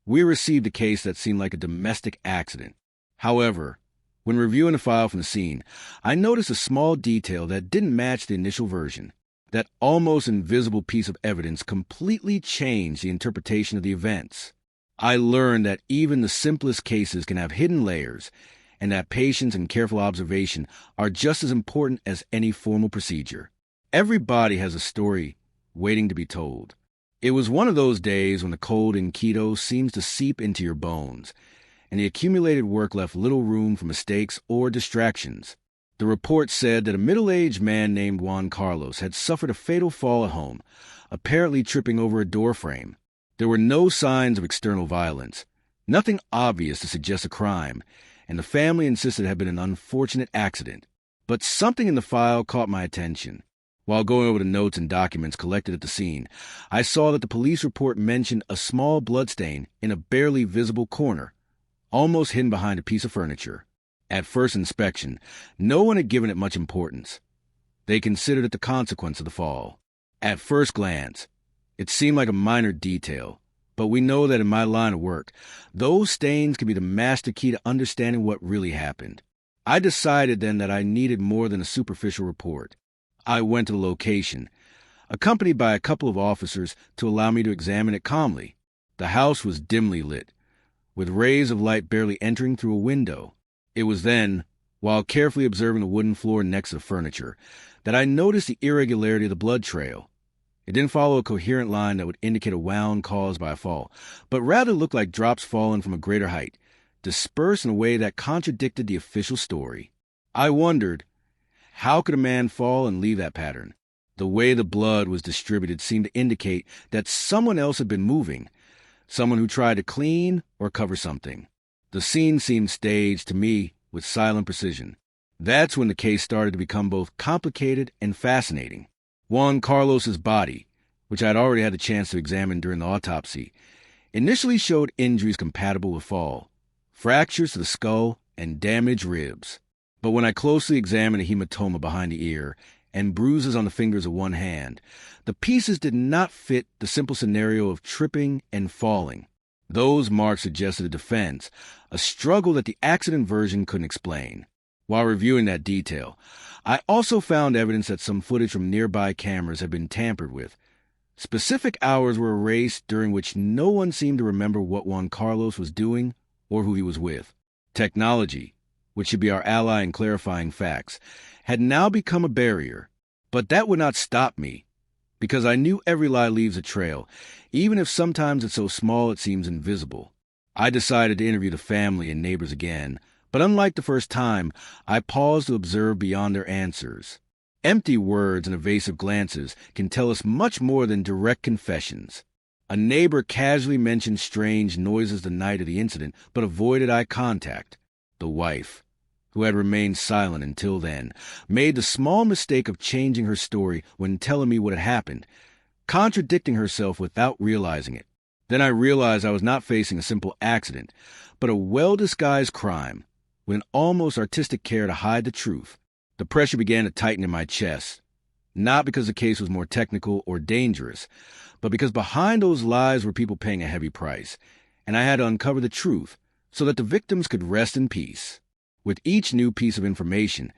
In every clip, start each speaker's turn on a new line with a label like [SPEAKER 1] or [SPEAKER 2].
[SPEAKER 1] we received a case that seemed like a domestic accident. However, when reviewing the file from the scene, I noticed a small detail that didn't match the initial version. That almost invisible piece of evidence completely changed the interpretation of the events. I learned that even the simplest cases can have hidden layers, and that patience and careful observation are just as important as any formal procedure. Every body has a story waiting to be told. It was one of those days when the cold in Quito seems to seep into your bones, and the accumulated work left little room for mistakes or distractions. The report said that a middle-aged man named Juan Carlos had suffered a fatal fall at home, apparently tripping over a door frame. There were no signs of external violence, nothing obvious to suggest a crime, and the family insisted it had been an unfortunate accident. But something in the file caught my attention. While going over the notes and documents collected at the scene, I saw that the police report mentioned a small bloodstain in a barely visible corner, almost hidden behind a piece of furniture. At first inspection, no one had given it much importance. They considered it the consequence of the fall. At first glance, it seemed like a minor detail, but we know that in my line of work, those stains can be the master key to understanding what really happened. I decided then that I needed more than a superficial report. I went to the location, accompanied by a couple of officers to allow me to examine it calmly. The house was dimly lit, with rays of light barely entering through a window. It was then, while carefully observing the wooden floor next to the furniture, that I noticed the irregularity of the blood trail. It didn't follow a coherent line that would indicate a wound caused by a fall, but rather looked like drops fallen from a greater height, dispersed in a way that contradicted the official story. I wondered, how could a man fall and leave that pattern? The way the blood was distributed seemed to indicate that someone else had been moving, someone who tried to clean or cover something. The scene seemed staged to me with silent precision. That's when the case started to become both complicated and fascinating. Juan Carlos's body, which I had already had the chance to examine during the autopsy, initially showed injuries compatible with fall, fractures to the skull and damaged ribs. But when I closely examined a hematoma behind the ear and bruises on the fingers of one hand, the pieces did not fit the simple scenario of tripping and falling. Those marks suggested a defense, a struggle that the accident version couldn't explain. While reviewing that detail, I also found evidence that some footage from nearby cameras had been tampered with. Specific hours were erased during which no one seemed to remember what Juan Carlos was doing or who he was with. Technology, which should be our ally in clarifying facts, had now become a barrier. But that would not stop me, because I knew every lie leaves a trail, even if sometimes it's so small it seems invisible. I decided to interview the family and neighbors again, but unlike the first time, I paused to observe beyond their answers. Empty words and evasive glances can tell us much more than direct confessions. A neighbor casually mentioned strange noises the night of the incident, but avoided eye contact. The wife, who had remained silent until then, made the small mistake of changing her story when telling me what had happened, contradicting herself without realizing it. Then I realized I was not facing a simple accident, but a well-disguised crime, with an almost artistic care to hide the truth. The pressure began to tighten in my chest, not because the case was more technical or dangerous, but because behind those lies were people paying a heavy price, and I had to uncover the truth so that the victims could rest in peace. With each new piece of information,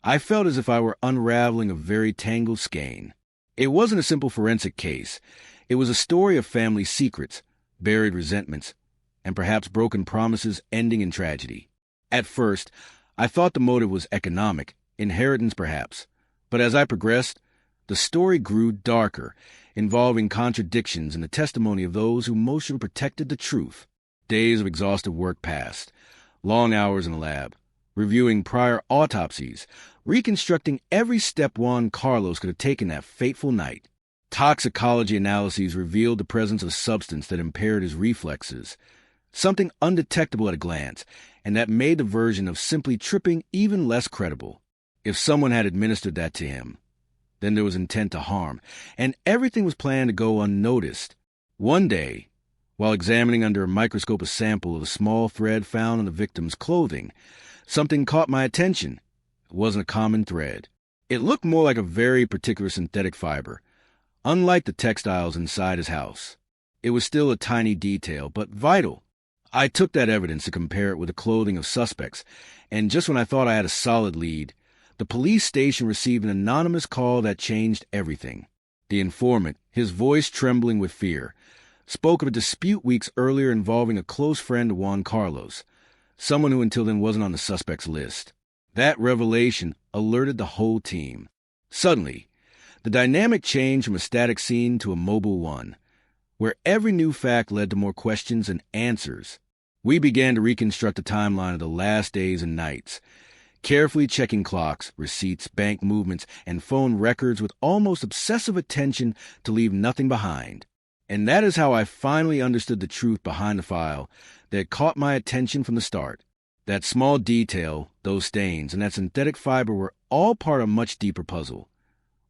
[SPEAKER 1] I felt as if I were unraveling a very tangled skein. It wasn't a simple forensic case. It was a story of family secrets, buried resentments, and perhaps broken promises ending in tragedy. At first, I thought the motive was economic, inheritance perhaps, but as I progressed, the story grew darker, involving contradictions in the testimony of those who most should have protected the truth. Days of exhaustive work passed, long hours in the lab, reviewing prior autopsies, reconstructing every step Juan Carlos could have taken that fateful night. Toxicology analyses revealed the presence of a substance that impaired his reflexes, something undetectable at a glance, and that made the version of simply tripping even less credible. If someone had administered that to him, then there was intent to harm, and everything was planned to go unnoticed. One day, while examining under a microscope a sample of a small thread found on the victim's clothing, something caught my attention. It wasn't a common thread. It looked more like a very particular synthetic fiber, unlike the textiles inside his house. It was still a tiny detail, but vital. I took that evidence to compare it with the clothing of suspects, and just when I thought I had a solid lead, the police station received an anonymous call that changed everything. The informant, his voice trembling with fear, spoke of a dispute weeks earlier involving a close friend of Juan Carlos, someone who until then wasn't on the suspect's list. That revelation alerted the whole team. Suddenly, the dynamic changed from a static scene to a mobile one, where every new fact led to more questions and answers. We began to reconstruct the timeline of the last days and nights, carefully checking clocks, receipts, bank movements, and phone records with almost obsessive attention to leave nothing behind. And that is how I finally understood the truth behind the file that caught my attention from the start. That small detail, those stains, and that synthetic fiber were all part of a much deeper puzzle.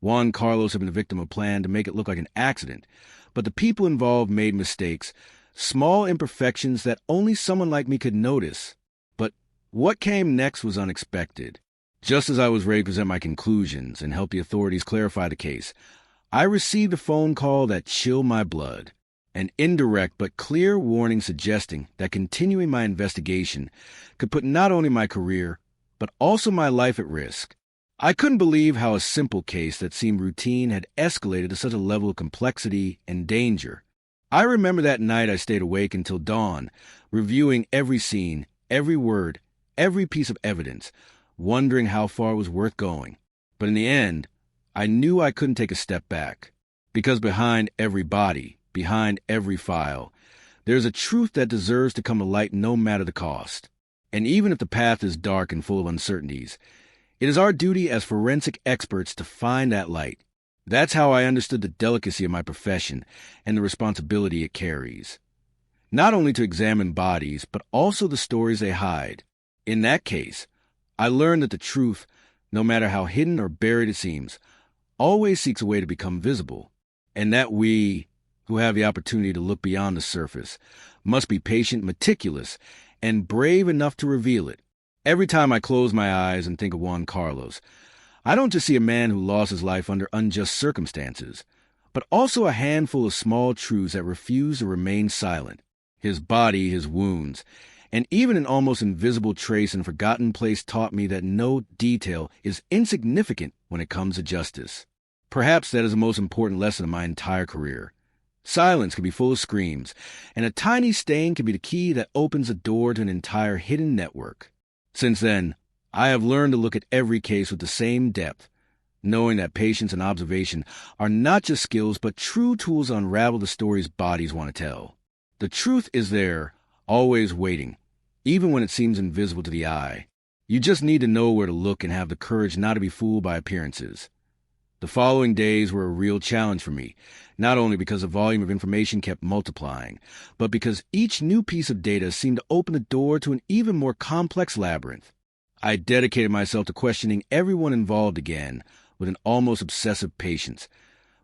[SPEAKER 1] Juan Carlos had been the victim of a plan to make it look like an accident, but the people involved made mistakes, small imperfections that only someone like me could notice. But what came next was unexpected. Just as I was ready to present my conclusions and help the authorities clarify the case, I received a phone call that chilled my blood. An indirect but clear warning suggesting that continuing my investigation could put not only my career, but also my life at risk. I couldn't believe how a simple case that seemed routine had escalated to such a level of complexity and danger. I remember that night I stayed awake until dawn, reviewing every scene, every word, every piece of evidence, wondering how far it was worth going. But in the end, I knew I couldn't take a step back, because behind every body, behind every file, there's a truth that deserves to come to light no matter the cost. And even if the path is dark and full of uncertainties, it is our duty as forensic experts to find that light. That's how I understood the delicacy of my profession and the responsibility it carries. Not only to examine bodies, but also the stories they hide. In that case, I learned that the truth, no matter how hidden or buried it seems, always seeks a way to become visible, and that we, who have the opportunity to look beyond the surface, must be patient, meticulous, and brave enough to reveal it. Every time I close my eyes and think of Juan Carlos, I don't just see a man who lost his life under unjust circumstances, but also a handful of small truths that refuse to remain silent. His body, his wounds, and even an almost invisible trace in a forgotten place taught me that no detail is insignificant when it comes to justice. Perhaps that is the most important lesson of my entire career. Silence can be full of screams, and a tiny stain can be the key that opens a door to an entire hidden network. Since then, I have learned to look at every case with the same depth, knowing that patience and observation are not just skills but true tools to unravel the stories bodies want to tell. The truth is there, always waiting, even when it seems invisible to the eye. You just need to know where to look and have the courage not to be fooled by appearances. The following days were a real challenge for me, not only because the volume of information kept multiplying, but because each new piece of data seemed to open the door to an even more complex labyrinth. I dedicated myself to questioning everyone involved again, with an almost obsessive patience,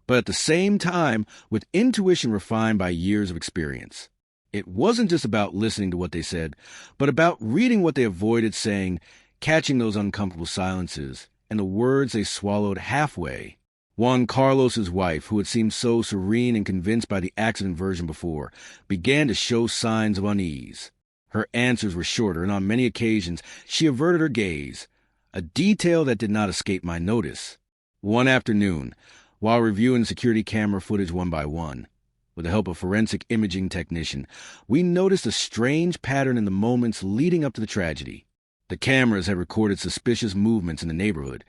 [SPEAKER 1] but at the same time with intuition refined by years of experience. It wasn't just about listening to what they said, but about reading what they avoided saying, catching those uncomfortable silences, and the words they swallowed halfway. Juan Carlos's wife, who had seemed so serene and convinced by the accident version before, began to show signs of unease. Her answers were shorter, and on many occasions she averted her gaze, a detail that did not escape my notice. One afternoon, while reviewing security camera footage one by one, with the help of a forensic imaging technician, we noticed a strange pattern in the moments leading up to the tragedy. The cameras had recorded suspicious movements in the neighborhood,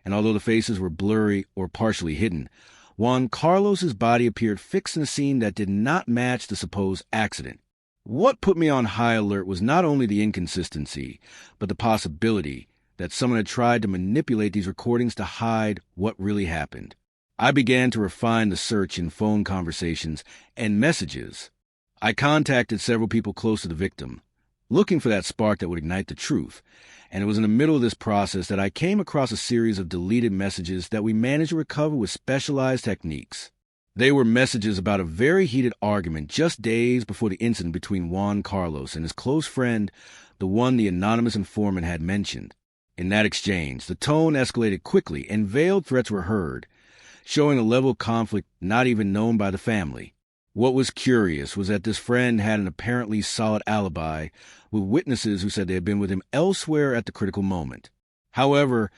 [SPEAKER 1] and although the faces were blurry or partially hidden, Juan Carlos's body appeared fixed in a scene that did not match the supposed accident. What put me on high alert was not only the inconsistency, but the possibility that someone had tried to manipulate these recordings to hide what really happened. I began to refine the search in phone conversations and messages. I contacted several people close to the victim, looking for that spark that would ignite the truth, and it was in the middle of this process that I came across a series of deleted messages that we managed to recover with specialized techniques. They were messages about a very heated argument just days before the incident between Juan Carlos and his close friend, the one the anonymous informant had mentioned. In that exchange, the tone escalated quickly and veiled threats were heard, showing a level of conflict not even known by the family. What was curious was that this friend had an apparently solid alibi, with witnesses who said they had been with him elsewhere at the critical moment. However,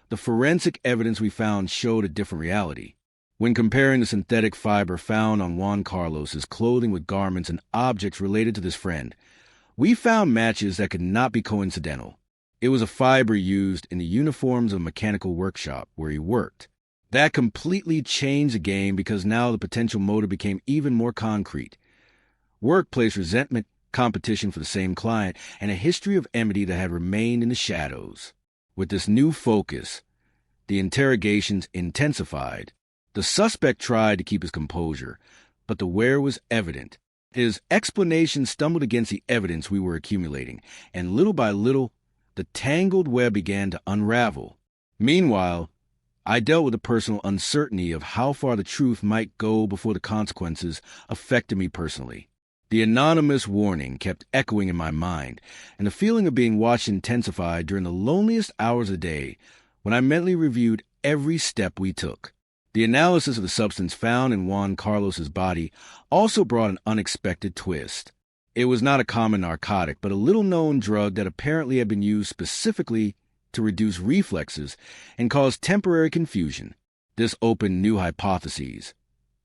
[SPEAKER 1] the forensic evidence we found showed a different reality. When comparing the synthetic fiber found on Juan Carlos's clothing with garments and objects related to this friend, we found matches that could not be coincidental. It was a fiber used in the uniforms of a mechanical workshop where he worked. That completely changed the game because now the potential motive became even more concrete. Workplace resentment, competition for the same client, and a history of enmity that had remained in the shadows. With this new focus, the interrogations intensified. The suspect tried to keep his composure, but the wear was evident. His explanation stumbled against the evidence we were accumulating, and little by little, the tangled web began to unravel. Meanwhile, I dealt with the personal uncertainty of how far the truth might go before the consequences affected me personally. The anonymous warning kept echoing in my mind, and the feeling of being watched intensified during the loneliest hours of the day when I mentally reviewed every step we took. The analysis of the substance found in Juan Carlos's body also brought an unexpected twist. It was not a common narcotic, but a little-known drug that apparently had been used specifically to reduce reflexes and cause temporary confusion. This opened new hypotheses.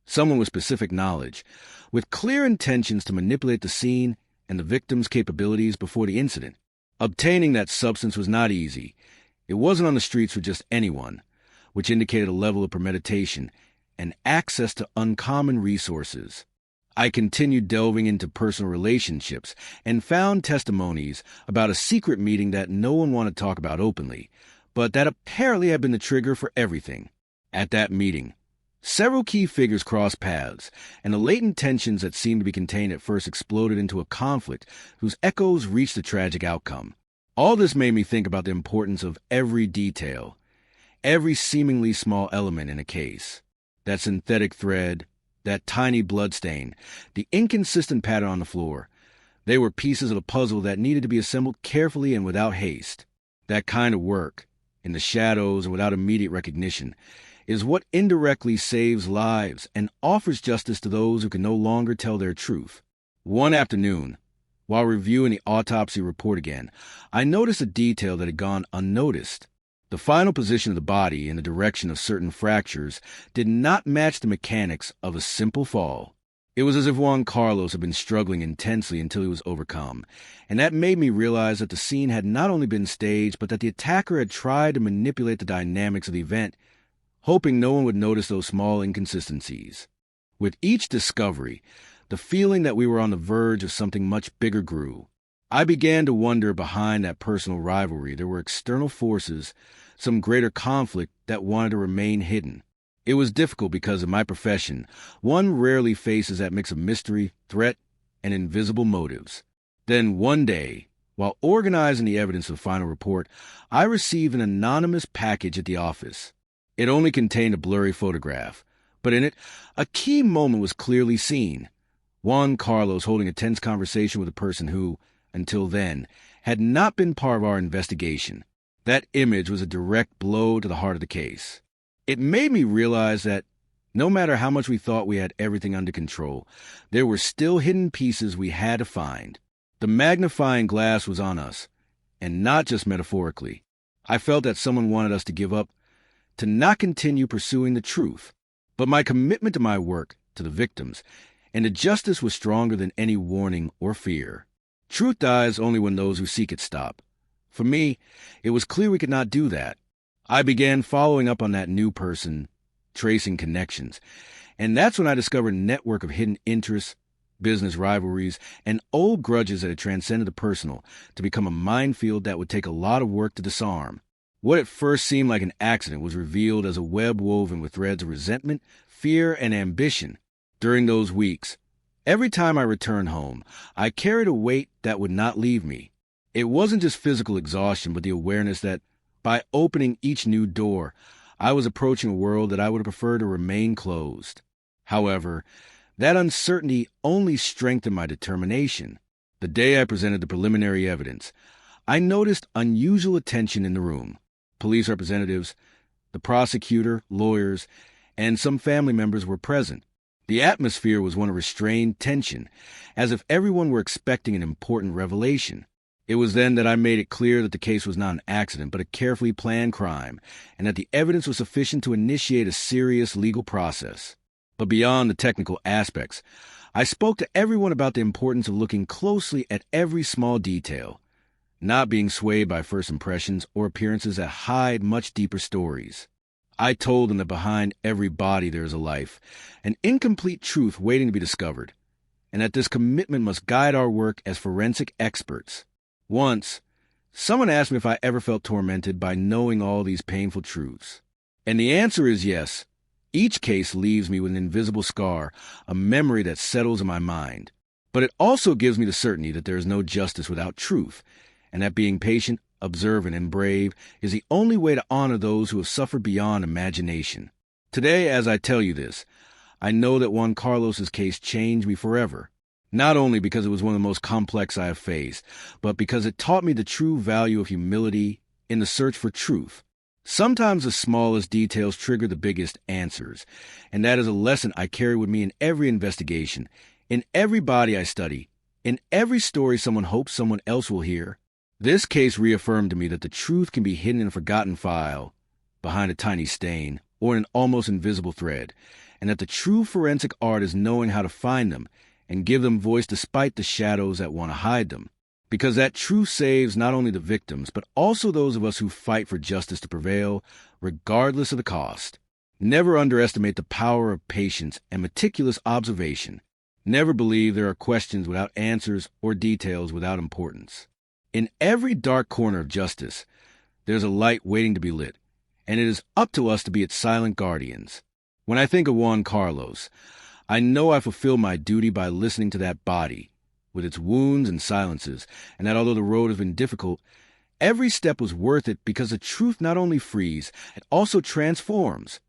[SPEAKER 1] Someone with specific knowledge, with clear intentions to manipulate the scene and the victim's capabilities before the incident. Obtaining that substance was not easy. It wasn't on the streets for just anyone, which indicated a level of premeditation and access to uncommon resources. I continued delving into personal relationships and found testimonies about a secret meeting that no one wanted to talk about openly, but that apparently had been the trigger for everything. At that meeting, several key figures crossed paths, and the latent tensions that seemed to be contained at first exploded into a conflict whose echoes reached a tragic outcome. All this made me think about the importance of every detail, every seemingly small element in a case. That synthetic thread, that tiny bloodstain, the inconsistent pattern on the floor. They were pieces of the puzzle that needed to be assembled carefully and without haste. That kind of work, in the shadows and without immediate recognition, is what indirectly saves lives and offers justice to those who can no longer tell their truth. One afternoon, while reviewing the autopsy report again, I noticed a detail that had gone unnoticed. The final position of the body and the direction of certain fractures did not match the mechanics of a simple fall. It was as if Juan Carlos had been struggling intensely until he was overcome, and that made me realize that the scene had not only been staged, but that the attacker had tried to manipulate the dynamics of the event, hoping no one would notice those small inconsistencies. With each discovery, the feeling that we were on the verge of something much bigger grew. I began to wonder behind that personal rivalry there were external forces, some greater conflict that wanted to remain hidden. It was difficult because in my profession, one rarely faces that mix of mystery, threat, and invisible motives. Then one day, while organizing the evidence of the final report, I received an anonymous package at the office. It only contained a blurry photograph, but in it, a key moment was clearly seen. Juan Carlos holding a tense conversation with a person who, until then, had not been part of our investigation. That image was a direct blow to the heart of the case. It made me realize that no matter how much we thought we had everything under control, there were still hidden pieces we had to find. The magnifying glass was on us, and not just metaphorically. I felt that someone wanted us to give up, to not continue pursuing the truth. But my commitment to my work, to the victims, and to justice was stronger than any warning or fear. Truth dies only when those who seek it stop. For me, it was clear we could not do that. I began following up on that new person, tracing connections, and that's when I discovered a network of hidden interests, business rivalries, and old grudges that had transcended the personal to become a minefield that would take a lot of work to disarm. What at first seemed like an accident was revealed as a web woven with threads of resentment, fear, and ambition. During those weeks, every time I returned home, I carried a weight that would not leave me. It wasn't just physical exhaustion, but the awareness that, by opening each new door, I was approaching a world that I would have preferred to remain closed. However, that uncertainty only strengthened my determination. The day I presented the preliminary evidence, I noticed unusual attention in the room. Police representatives, the prosecutor, lawyers, and some family members were present. The atmosphere was one of restrained tension, as if everyone were expecting an important revelation. It was then that I made it clear that the case was not an accident, but a carefully planned crime, and that the evidence was sufficient to initiate a serious legal process. But beyond the technical aspects, I spoke to everyone about the importance of looking closely at every small detail, not being swayed by first impressions or appearances that hide much deeper stories. I told them that behind every body there is a life, an incomplete truth waiting to be discovered, and that this commitment must guide our work as forensic experts. Once, someone asked me if I ever felt tormented by knowing all these painful truths. And the answer is yes. Each case leaves me with an invisible scar, a memory that settles in my mind. But it also gives me the certainty that there is no justice without truth, and that being patient, observant, and brave is the only way to honor those who have suffered beyond imagination. Today, as I tell you this, I know that Juan Carlos's case changed me forever. Not only because it was one of the most complex I have faced, but because it taught me the true value of humility in the search for truth. Sometimes the smallest details trigger the biggest answers, and that is a lesson I carry with me in every investigation, in every body I study, in every story someone hopes someone else will hear. This case reaffirmed to me that the truth can be hidden in a forgotten file, behind a tiny stain, or in an almost invisible thread, and that the true forensic art is knowing how to find them and give them voice despite the shadows that want to hide them. Because that truth saves not only the victims, but also those of us who fight for justice to prevail, regardless of the cost. Never underestimate the power of patience and meticulous observation. Never believe there are questions without answers or details without importance. In every dark corner of justice, there's a light waiting to be lit, and it is up to us to be its silent guardians. When I think of Juan Carlos, I know I fulfill my duty by listening to that body, with its wounds and silences, and that although the road has been difficult, every step was worth it because the truth not only frees, it also transforms.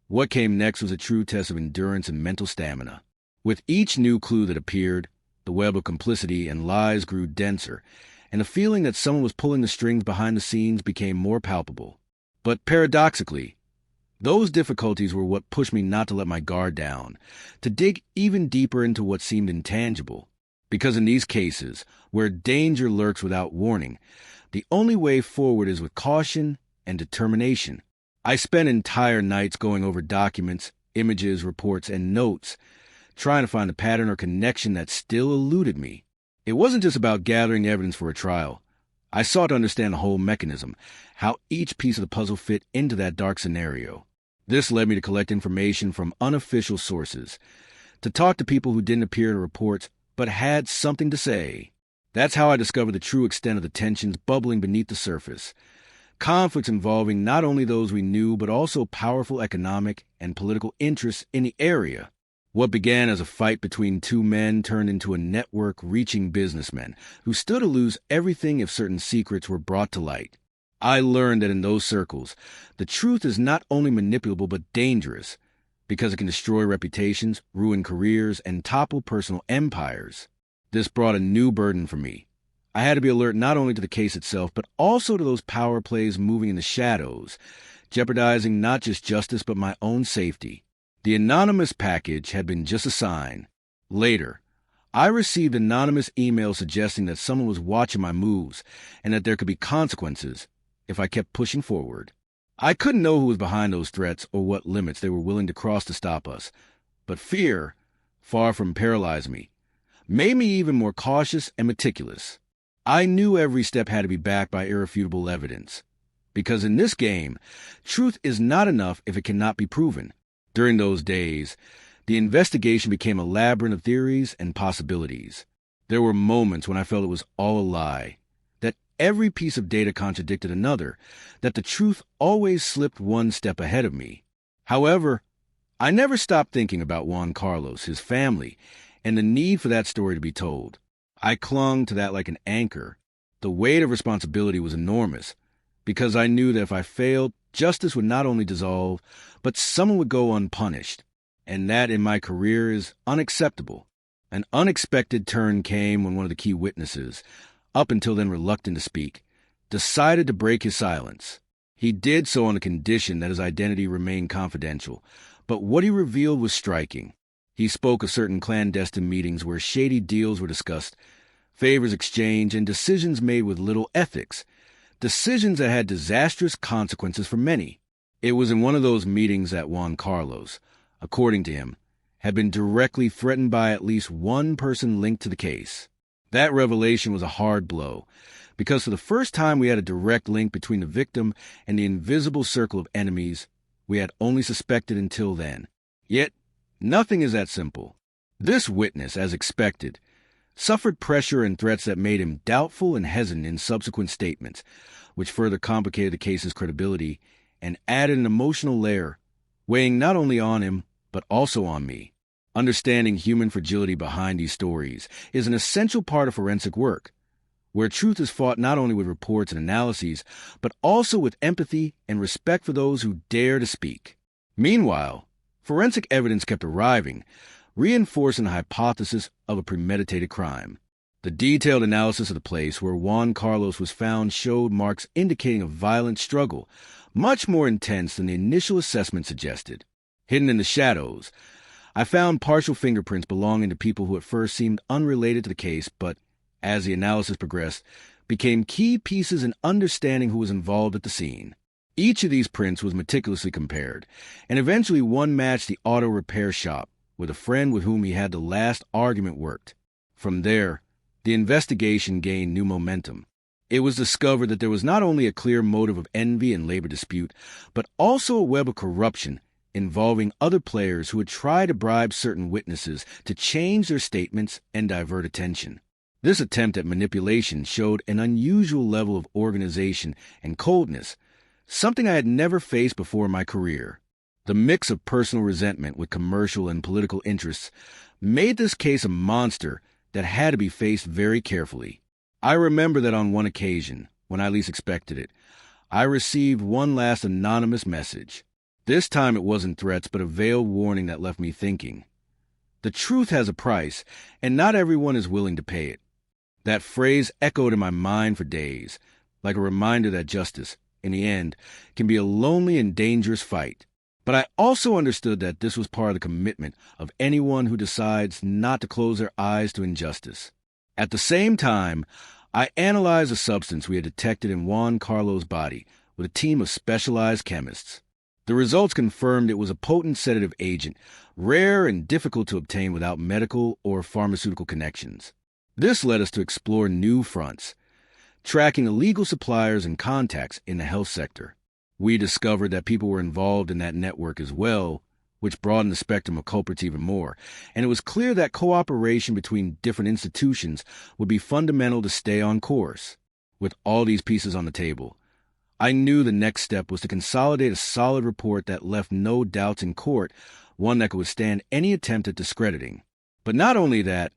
[SPEAKER 1] What came next was a true test of endurance and mental stamina. With each new clue that appeared, the web of complicity and lies grew denser, and the feeling that someone was pulling the strings behind the scenes became more palpable. But paradoxically, those difficulties were what pushed me not to let my guard down, to dig even deeper into what seemed intangible. Because in these cases, where danger lurks without warning, the only way forward is with caution and determination. I spent entire nights going over documents, images, reports, and notes, trying to find the pattern or connection that still eluded me. It wasn't just about gathering evidence for a trial. I sought to understand the whole mechanism, how each piece of the puzzle fit into that dark scenario. This led me to collect information from unofficial sources, to talk to people who didn't appear in reports but had something to say. That's how I discovered the true extent of the tensions bubbling beneath the surface. Conflicts involving not only those we knew, but also powerful economic and political interests in the area. What began as a fight between two men turned into a network reaching businessmen who stood to lose everything if certain secrets were brought to light. I learned that in those circles, the truth is not only manipulable but dangerous, because it can destroy reputations, ruin careers, and topple personal empires. This brought a new burden for me. I had to be alert not only to the case itself, but also to those power plays moving in the shadows, jeopardizing not just justice but my own safety. The anonymous package had been just a sign. Later, I received anonymous emails suggesting that someone was watching my moves and that there could be consequences if I kept pushing forward. I couldn't know who was behind those threats or what limits they were willing to cross to stop us, but fear, far from paralyzing me, made me even more cautious and meticulous. I knew every step had to be backed by irrefutable evidence, because in this game, truth is not enough if it cannot be proven. During those days, the investigation became a labyrinth of theories and possibilities. There were moments when I felt it was all a lie, that every piece of data contradicted another, that the truth always slipped one step ahead of me. However, I never stopped thinking about Juan Carlos, his family, and the need for that story to be told. I clung to that like an anchor. The weight of responsibility was enormous, because I knew that if I failed, justice would not only dissolve, but someone would go unpunished, and that in my career is unacceptable. An unexpected turn came when one of the key witnesses, up until then reluctant to speak, decided to break his silence. He did so on the condition that his identity remained confidential, but what he revealed was striking. He spoke of certain clandestine meetings where shady deals were discussed, favors exchanged, and decisions made with little ethics. Decisions that had disastrous consequences for many. It was in one of those meetings that Juan Carlos, according to him, had been directly threatened by at least one person linked to the case. That revelation was a hard blow, because for the first time we had a direct link between the victim and the invisible circle of enemies we had only suspected until then. Yet, nothing is that simple. This witness, as expected, suffered pressure and threats that made him doubtful and hesitant in subsequent statements, which further complicated the case's credibility and added an emotional layer, weighing not only on him, but also on me. Understanding human fragility behind these stories is an essential part of forensic work, where truth is fought not only with reports and analyses, but also with empathy and respect for those who dare to speak. Meanwhile, forensic evidence kept arriving, reinforcing the hypothesis of a premeditated crime. The detailed analysis of the place where Juan Carlos was found showed marks indicating a violent struggle, much more intense than the initial assessment suggested. Hidden in the shadows, I found partial fingerprints belonging to people who at first seemed unrelated to the case, but, as the analysis progressed, became key pieces in understanding who was involved at the scene. Each of these prints was meticulously compared, and eventually one matched the auto repair shop, with a friend with whom he had the last argument worked. From there, the investigation gained new momentum. It was discovered that there was not only a clear motive of envy and labor dispute, but also a web of corruption involving other players who had tried to bribe certain witnesses to change their statements and divert attention. This attempt at manipulation showed an unusual level of organization and coldness, something I had never faced before in my career. The mix of personal resentment with commercial and political interests made this case a monster that had to be faced very carefully. I remember that on one occasion, when I least expected it, I received one last anonymous message. This time it wasn't threats, but a veiled warning that left me thinking. The truth has a price, and not everyone is willing to pay it. That phrase echoed in my mind for days, like a reminder that justice, in the end, can be a lonely and dangerous fight. But I also understood that this was part of the commitment of anyone who decides not to close their eyes to injustice. At the same time, I analyzed the substance we had detected in Juan Carlos' body with a team of specialized chemists. The results confirmed it was a potent sedative agent, rare and difficult to obtain without medical or pharmaceutical connections. This led us to explore new fronts, tracking illegal suppliers and contacts in the health sector. We discovered that people were involved in that network as well, which broadened the spectrum of culprits even more, and it was clear that cooperation between different institutions would be fundamental to stay on course. With all these pieces on the table, I knew the next step was to consolidate a solid report that left no doubts in court, one that could withstand any attempt at discrediting. But not only that,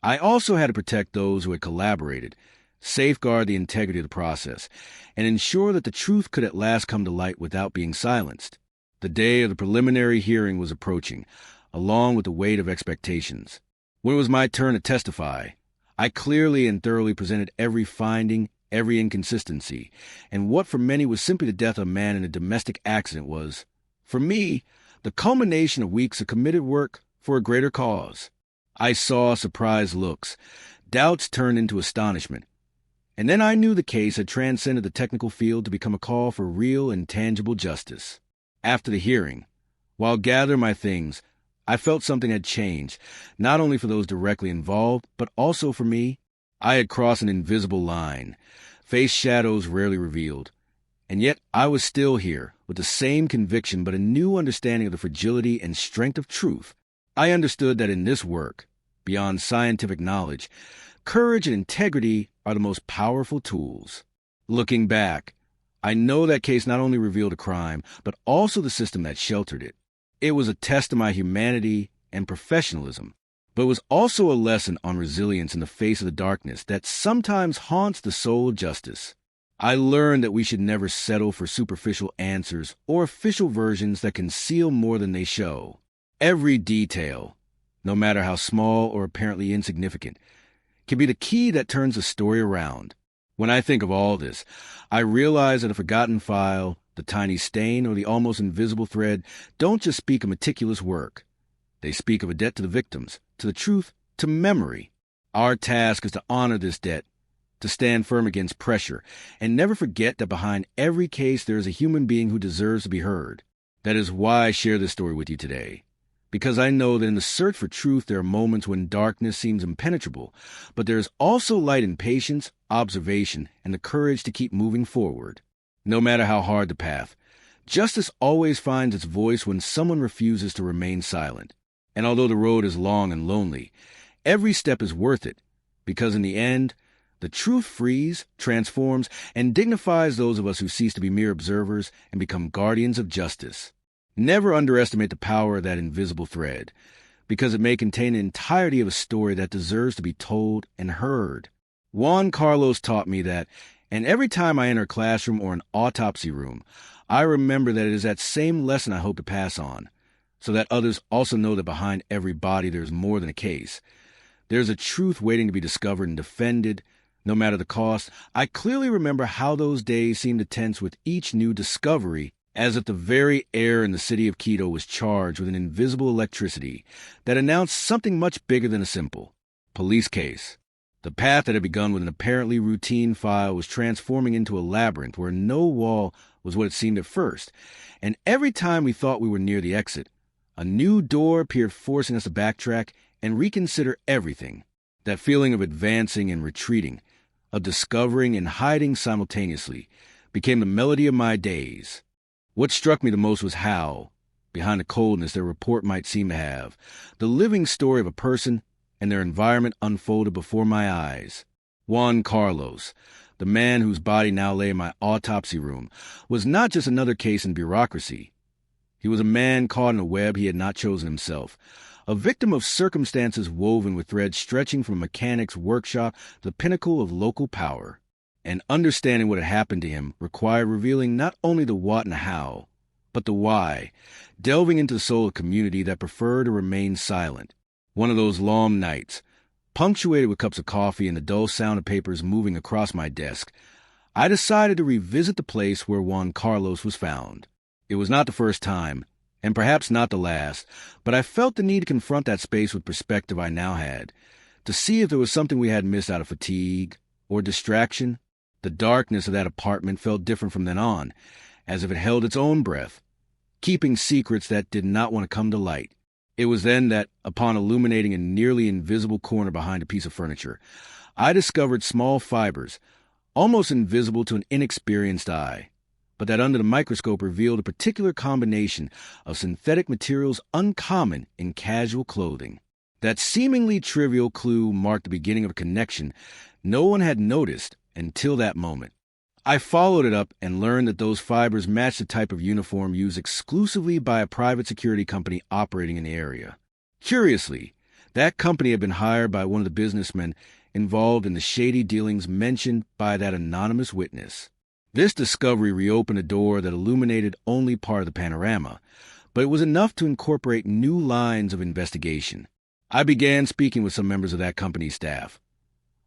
[SPEAKER 1] I also had to protect those who had collaborated, safeguard the integrity of the process, and ensure that the truth could at last come to light without being silenced. The day of the preliminary hearing was approaching, along with the weight of expectations. When it was my turn to testify, I clearly and thoroughly presented every finding, every inconsistency, and what for many was simply the death of a man in a domestic accident was, for me, the culmination of weeks of committed work for a greater cause. I saw surprised looks, doubts turned into astonishment, and then I knew the case had transcended the technical field to become a call for real and tangible justice. After the hearing, while gathering my things, I felt something had changed, not only for those directly involved, but also for me. I had crossed an invisible line, faced shadows rarely revealed, and yet I was still here, with the same conviction but a new understanding of the fragility and strength of truth. I understood that in this work, beyond scientific knowledge, courage and integrity are the most powerful tools. Looking back, I know that case not only revealed a crime, but also the system that sheltered it. It was a test of my humanity and professionalism, but it was also a lesson on resilience in the face of the darkness that sometimes haunts the soul of justice. I learned that we should never settle for superficial answers or official versions that conceal more than they show. Every detail, no matter how small or apparently insignificant, can be the key that turns a story around. When I think of all this, I realize that a forgotten file, the tiny stain, or the almost invisible thread don't just speak of meticulous work. They speak of a debt to the victims, to the truth, to memory. Our task is to honor this debt, to stand firm against pressure, and never forget that behind every case there is a human being who deserves to be heard. That is why I share this story with you today. Because I know that in the search for truth there are moments when darkness seems impenetrable, but there is also light in patience, observation, and the courage to keep moving forward. No matter how hard the path, justice always finds its voice when someone refuses to remain silent. And although the road is long and lonely, every step is worth it, because in the end, the truth frees, transforms, and dignifies those of us who cease to be mere observers and become guardians of justice. Never underestimate the power of that invisible thread, because it may contain the entirety of a story that deserves to be told and heard. Juan Carlos taught me that, and every time I enter a classroom or an autopsy room, I remember that it is that same lesson I hope to pass on, so that others also know that behind every body there is more than a case. There's a truth waiting to be discovered and defended, no matter the cost. I clearly remember how those days seemed to tense with each new discovery, as if the very air in the city of Quito was charged with an invisible electricity that announced something much bigger than a simple police case. The path that had begun with an apparently routine file was transforming into a labyrinth where no wall was what it seemed at first, and every time we thought we were near the exit, a new door appeared, forcing us to backtrack and reconsider everything. That feeling of advancing and retreating, of discovering and hiding simultaneously, became the melody of my days. What struck me the most was how, behind the coldness their report might seem to have, the living story of a person and their environment unfolded before my eyes. Juan Carlos, the man whose body now lay in my autopsy room, was not just another case in bureaucracy. He was a man caught in a web he had not chosen himself, a victim of circumstances woven with threads stretching from a mechanic's workshop to the pinnacle of local power. And understanding what had happened to him required revealing not only the what and how, but the why, delving into the soul of a community that preferred to remain silent. One of those long nights, punctuated with cups of coffee and the dull sound of papers moving across my desk, I decided to revisit the place where Juan Carlos was found. It was not the first time, and perhaps not the last, but I felt the need to confront that space with perspective I now had, to see if there was something we had missed out of fatigue or distraction. The darkness of that apartment felt different from then on, as if it held its own breath, keeping secrets that did not want to come to light. It was then that, upon illuminating a nearly invisible corner behind a piece of furniture, I discovered small fibers, almost invisible to an inexperienced eye, but that under the microscope revealed a particular combination of synthetic materials uncommon in casual clothing. That seemingly trivial clue marked the beginning of a connection no one had noticed until that moment. I followed it up and learned that those fibers matched the type of uniform used exclusively by a private security company operating in the area. Curiously, that company had been hired by one of the businessmen involved in the shady dealings mentioned by that anonymous witness. This discovery reopened a door that illuminated only part of the panorama, but it was enough to incorporate new lines of investigation. I began speaking with some members of that company's staff,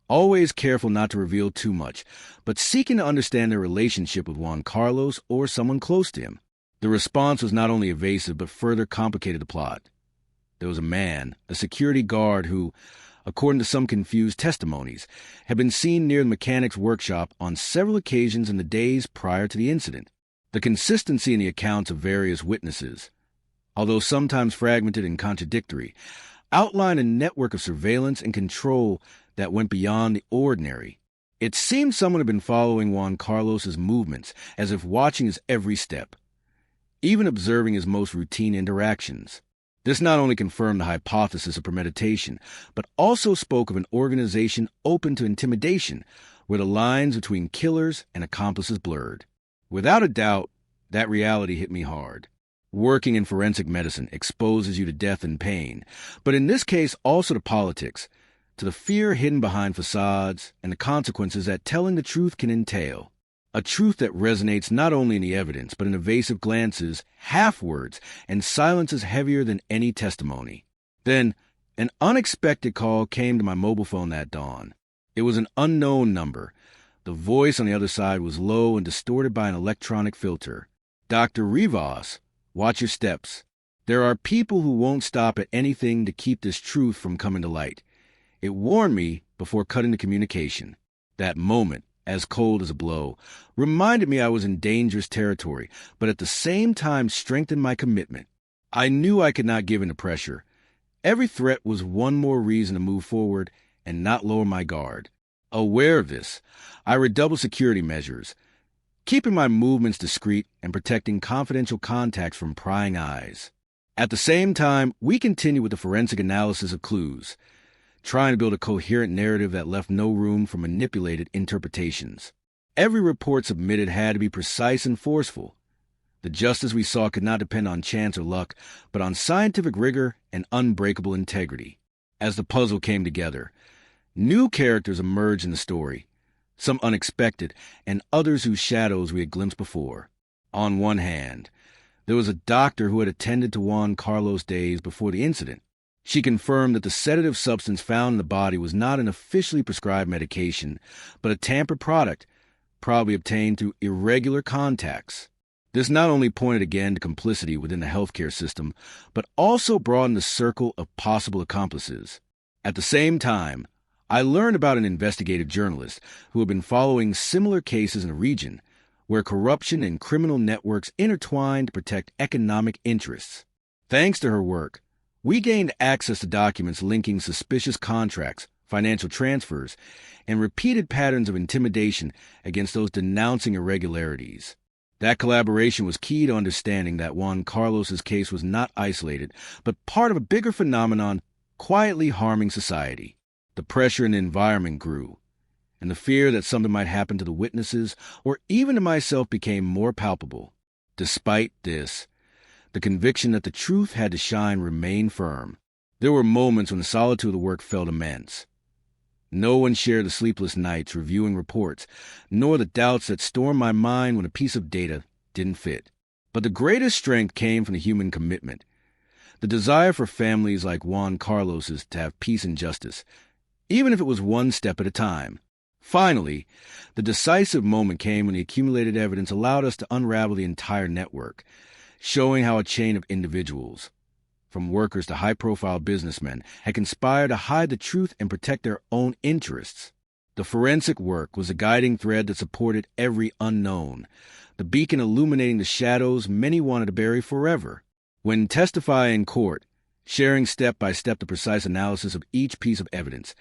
[SPEAKER 1] always careful not to reveal too much, but seeking to understand their relationship with Juan Carlos or someone close to him. The response was not only evasive, but further complicated the plot. There was a man, a security guard who, according to some confused testimonies, had been seen near the mechanic's workshop on several occasions in the days prior to the incident. The consistency in the accounts of various witnesses, although sometimes fragmented and contradictory, outlined a network of surveillance and control that went beyond the ordinary. It seemed someone had been following Juan Carlos's movements, as if watching his every step, even observing his most routine interactions. This not only confirmed the hypothesis of premeditation, but also spoke of an organization open to intimidation, where the lines between killers and accomplices blurred. Without a doubt, that reality hit me hard. Working in forensic medicine exposes you to death and pain, but in this case also to politics, to the fear hidden behind facades, and the consequences that telling the truth can entail. A truth that resonates not only in the evidence, but in evasive glances, half-words, and silences heavier than any testimony. Then, an unexpected call came to my mobile phone that dawn. It was an unknown number. The voice on the other side was low and distorted by an electronic filter. "Dr. Rivas, watch your steps. There are people who won't stop at anything to keep this truth from coming to light. It warned me before cutting the communication. That moment, as cold as a blow, reminded me I was in dangerous territory, but at the same time strengthened my commitment. I knew I could not give in to pressure. Every threat was one more reason to move forward and not lower my guard. Aware of this, I redoubled security measures, keeping my movements discreet and protecting confidential contacts from prying eyes. At the same time, we continued with the forensic analysis of clues, trying to build a coherent narrative that left no room for manipulated interpretations. Every report submitted had to be precise and forceful. The justice we saw could not depend on chance or luck, but on scientific rigor and unbreakable integrity. As the puzzle came together, new characters emerged in the story, some unexpected, and others whose shadows we had glimpsed before. On one hand, there was a doctor who had attended to Juan Carlos days before the incident. She confirmed that the sedative substance found in the body was not an officially prescribed medication, but a tampered product, probably obtained through irregular contacts. This not only pointed again to complicity within the healthcare system, but also broadened the circle of possible accomplices. At the same time, I learned about an investigative journalist who had been following similar cases in a region where corruption and criminal networks intertwined to protect economic interests. Thanks to her work, we gained access to documents linking suspicious contracts, financial transfers, and repeated patterns of intimidation against those denouncing irregularities. That collaboration was key to understanding that Juan Carlos's case was not isolated, but part of a bigger phenomenon quietly harming society. The pressure in the environment grew, and the fear that something might happen to the witnesses or even to myself became more palpable. Despite this, the conviction that the truth had to shine remained firm. There were moments when the solitude of the work felt immense. No one shared the sleepless nights reviewing reports, nor the doubts that stormed my mind when a piece of data didn't fit. But the greatest strength came from the human commitment, the desire for families like Juan Carlos's to have peace and justice, even if it was one step at a time. Finally, the decisive moment came when the accumulated evidence allowed us to unravel the entire network, showing how a chain of individuals, from workers to high-profile businessmen, had conspired to hide the truth and protect their own interests. The forensic work was a guiding thread that supported every unknown, the beacon illuminating the shadows many wanted to bury forever. When testifying in court, sharing step by step the precise analysis of each piece of evidence,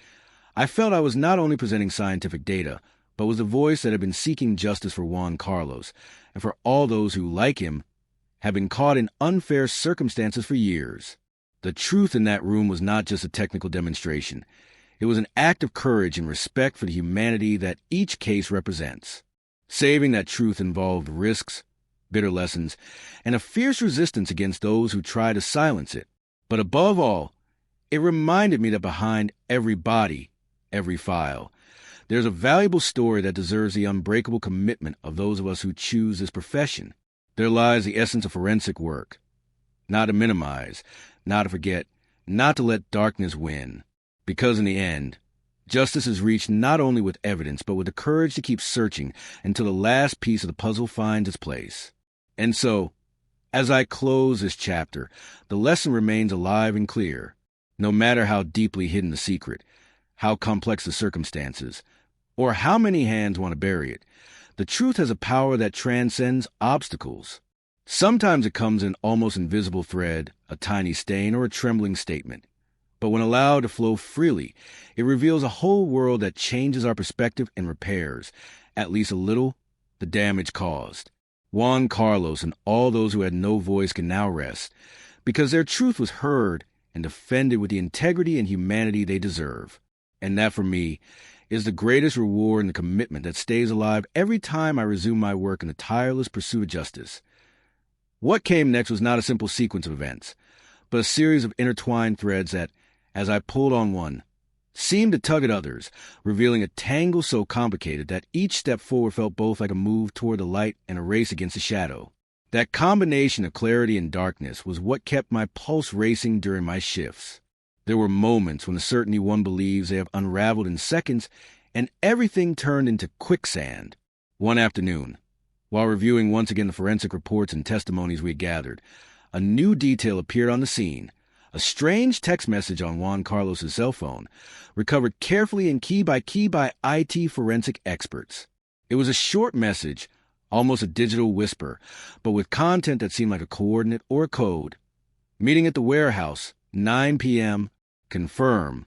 [SPEAKER 1] I felt I was not only presenting scientific data, but was the voice that had been seeking justice for Juan Carlos, and for all those who, like him, had been caught in unfair circumstances for years. The truth in that room was not just a technical demonstration. It was an act of courage and respect for the humanity that each case represents. Saving that truth involved risks, bitter lessons, and a fierce resistance against those who try to silence it. But above all, it reminded me that behind every body, every file, there's a valuable story that deserves the unbreakable commitment of those of us who choose this profession. There lies the essence of forensic work. Not to minimize, not to forget, not to let darkness win. Because in the end, justice is reached not only with evidence, but with the courage to keep searching until the last piece of the puzzle finds its place. And so, as I close this chapter, the lesson remains alive and clear. No matter how deeply hidden the secret, how complex the circumstances, or how many hands want to bury it, the truth has a power that transcends obstacles. Sometimes it comes in an almost invisible thread, a tiny stain, or a trembling statement. But when allowed to flow freely, it reveals a whole world that changes our perspective and repairs, at least a little, the damage caused. Juan Carlos and all those who had no voice can now rest, because their truth was heard and defended with the integrity and humanity they deserve. And that, for me, is the greatest reward and the commitment that stays alive every time I resume my work in the tireless pursuit of justice. What came next was not a simple sequence of events, but a series of intertwined threads that, as I pulled on one, seemed to tug at others, revealing a tangle so complicated that each step forward felt both like a move toward the light and a race against the shadow. That combination of clarity and darkness was what kept my pulse racing during my shifts. There were moments when the certainty one believes they have unraveled in seconds, and everything turned into quicksand. One afternoon, while reviewing once again the forensic reports and testimonies we had gathered, a new detail appeared on the scene. A strange text message on Juan Carlos's cell phone, recovered carefully and key by IT forensic experts. It was a short message, almost a digital whisper, but with content that seemed like a coordinate or a code. Meeting at the warehouse, 9 p.m., confirm.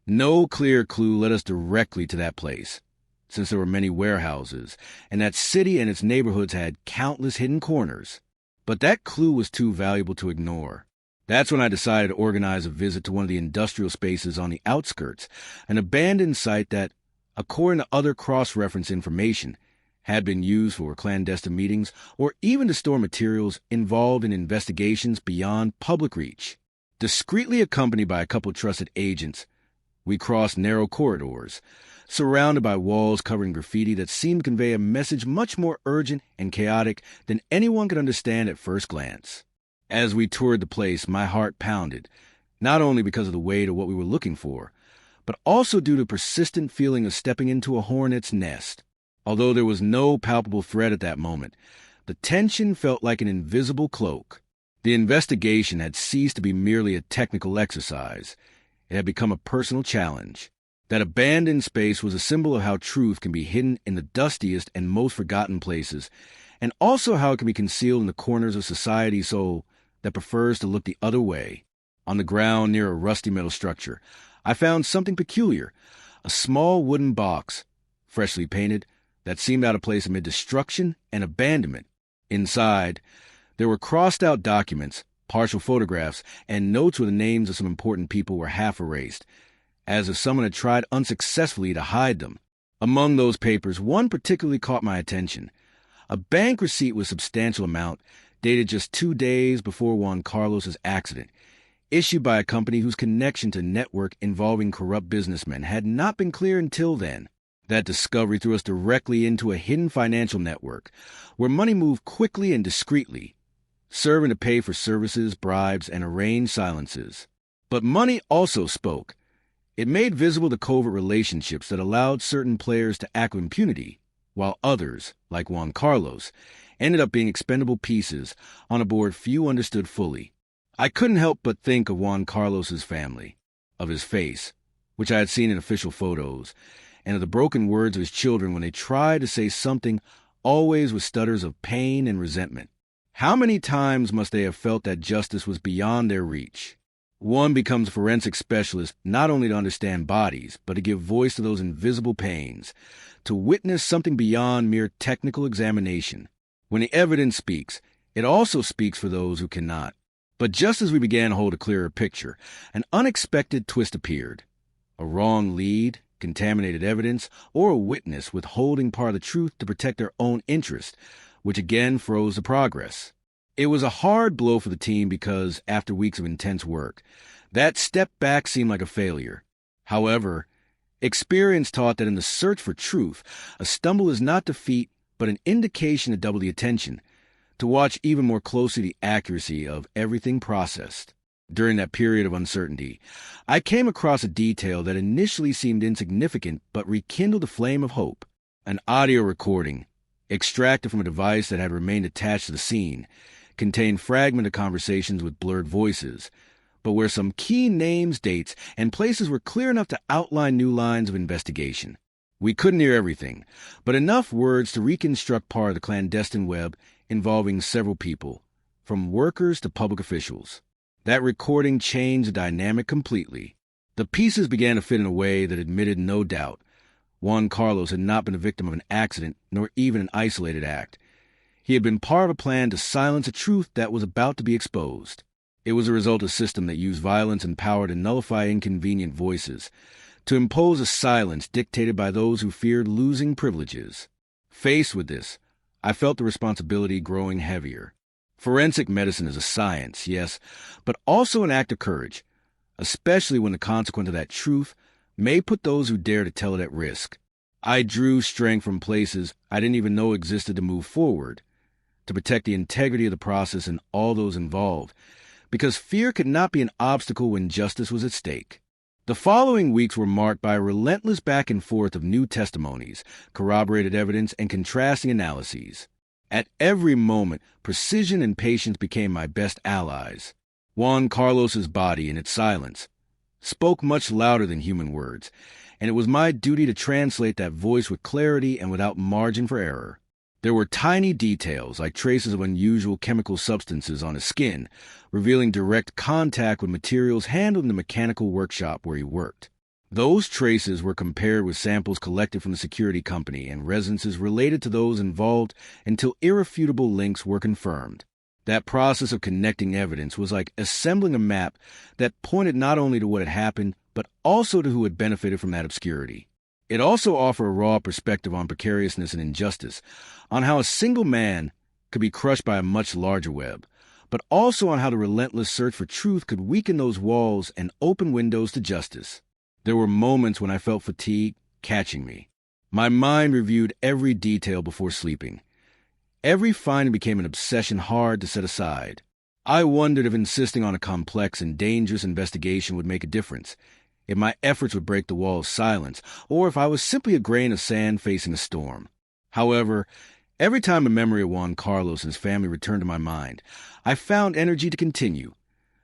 [SPEAKER 1] No clear clue led us directly to that place, since there were many warehouses, and that city and its neighborhoods had countless hidden corners. But that clue was too valuable to ignore. That's when I decided to organize a visit to one of the industrial spaces on the outskirts, an abandoned site that, according to other cross-reference information, had been used for clandestine meetings or even to store materials involved in investigations beyond public reach. Discreetly accompanied by a couple trusted agents, we crossed narrow corridors, surrounded by walls covering graffiti that seemed to convey a message much more urgent and chaotic than anyone could understand at first glance. As we toured the place, my heart pounded, not only because of the weight of what we were looking for, but also due to a persistent feeling of stepping into a hornet's nest. Although there was no palpable threat at that moment, the tension felt like an invisible cloak. The investigation had ceased to be merely a technical exercise. It had become a personal challenge. That abandoned space was a symbol of how truth can be hidden in the dustiest and most forgotten places, and also how it can be concealed in the corners of society's soul that prefers to look the other way. On the ground near a rusty metal structure, I found something peculiar, a small wooden box, freshly painted, that seemed out of place amid destruction and abandonment. Inside, there were crossed-out documents, partial photographs, and notes where the names of some important people were half erased, as if someone had tried unsuccessfully to hide them. Among those papers, one particularly caught my attention. A bank receipt with substantial amount, dated just 2 days before Juan Carlos's accident, issued by a company whose connection to network involving corrupt businessmen had not been clear until then. That discovery threw us directly into a hidden financial network, where money moved quickly and discreetly, serving to pay for services, bribes, and arranged silences. But money also spoke. It made visible the covert relationships that allowed certain players to act with impunity, while others, like Juan Carlos, ended up being expendable pieces on a board few understood fully. I couldn't help but think of Juan Carlos's family, of his face, which I had seen in official photos, and of the broken words of his children when they tried to say something, always with stutters of pain and resentment. How many times must they have felt that justice was beyond their reach? One becomes a forensic specialist not only to understand bodies, but to give voice to those invisible pains, to witness something beyond mere technical examination. When the evidence speaks, it also speaks for those who cannot. But just as we began to hold a clearer picture, an unexpected twist appeared. A wrong lead, contaminated evidence, or a witness withholding part of the truth to protect their own interest, which again froze the progress. It was a hard blow for the team because, after weeks of intense work, that step back seemed like a failure. However, experience taught that in the search for truth, a stumble is not defeat, but an indication to double the attention, to watch even more closely the accuracy of everything processed. During that period of uncertainty, I came across a detail that initially seemed insignificant but rekindled a flame of hope. An audio recording, extracted from a device that had remained attached to the scene, contained fragmented conversations with blurred voices, but where some key names, dates, and places were clear enough to outline new lines of investigation. We couldn't hear everything, but enough words to reconstruct part of the clandestine web involving several people, from workers to public officials. That recording changed the dynamic completely. The pieces began to fit in a way that admitted no doubt. Juan Carlos had not been a victim of an accident, nor even an isolated act. He had been part of a plan to silence a truth that was about to be exposed. It was a result of a system that used violence and power to nullify inconvenient voices, to impose a silence dictated by those who feared losing privileges. Faced with this, I felt the responsibility growing heavier. Forensic medicine is a science, yes, but also an act of courage, especially when the consequence of that truth may put those who dare to tell it at risk. I drew strength from places I didn't even know existed to move forward, to protect the integrity of the process and all those involved, because fear could not be an obstacle when justice was at stake. The following weeks were marked by a relentless back and forth of new testimonies, corroborated evidence, and contrasting analyses. At every moment, precision and patience became my best allies. Juan Carlos's body, in its silence, spoke much louder than human words, and it was my duty to translate that voice with clarity and without margin for error. There were tiny details, like traces of unusual chemical substances on his skin, revealing direct contact with materials handled in the mechanical workshop where he worked. Those traces were compared with samples collected from the security company and residences related to those involved until irrefutable links were confirmed. That process of connecting evidence was like assembling a map that pointed not only to what had happened, but also to who had benefited from that obscurity. It also offered a raw perspective on precariousness and injustice, on how a single man could be crushed by a much larger web, but also on how the relentless search for truth could weaken those walls and open windows to justice. There were moments when I felt fatigue catching me. My mind reviewed every detail before sleeping. Every finding became an obsession hard to set aside. I wondered if insisting on a complex and dangerous investigation would make a difference, if my efforts would break the wall of silence, or if I was simply a grain of sand facing a storm. However, every time a memory of Juan Carlos and his family returned to my mind, I found energy to continue,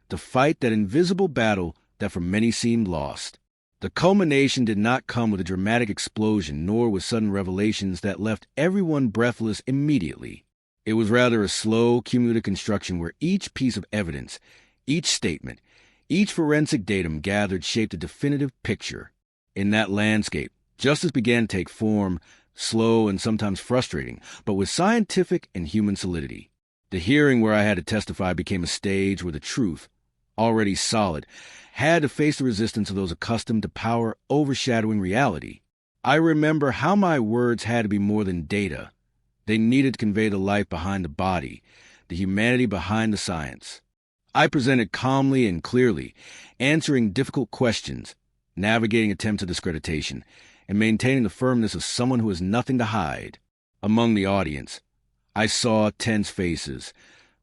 [SPEAKER 1] to fight that invisible battle that for many seemed lost. The culmination did not come with a dramatic explosion, nor with sudden revelations that left everyone breathless immediately. It was rather a slow, cumulative construction where each piece of evidence, each statement, each forensic datum gathered shaped a definitive picture. In that landscape, justice began to take form, slow and sometimes frustrating, but with scientific and human solidity. The hearing where I had to testify became a stage where the truth, already solid, had to face the resistance of those accustomed to power overshadowing reality. I remember how my words had to be more than data. They needed to convey the life behind the body, the humanity behind the science. I presented calmly and clearly, answering difficult questions, navigating attempts of discreditation, and maintaining the firmness of someone who has nothing to hide. Among the audience, I saw tense faces,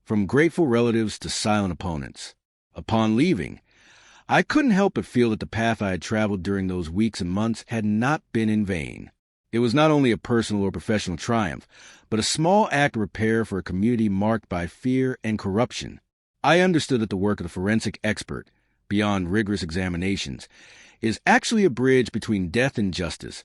[SPEAKER 1] from grateful relatives to silent opponents. Upon leaving, I couldn't help but feel that the path I had traveled during those weeks and months had not been in vain. It was not only a personal or professional triumph, but a small act of repair for a community marked by fear and corruption. I understood that the work of the forensic expert, beyond rigorous examinations, is actually a bridge between death and justice,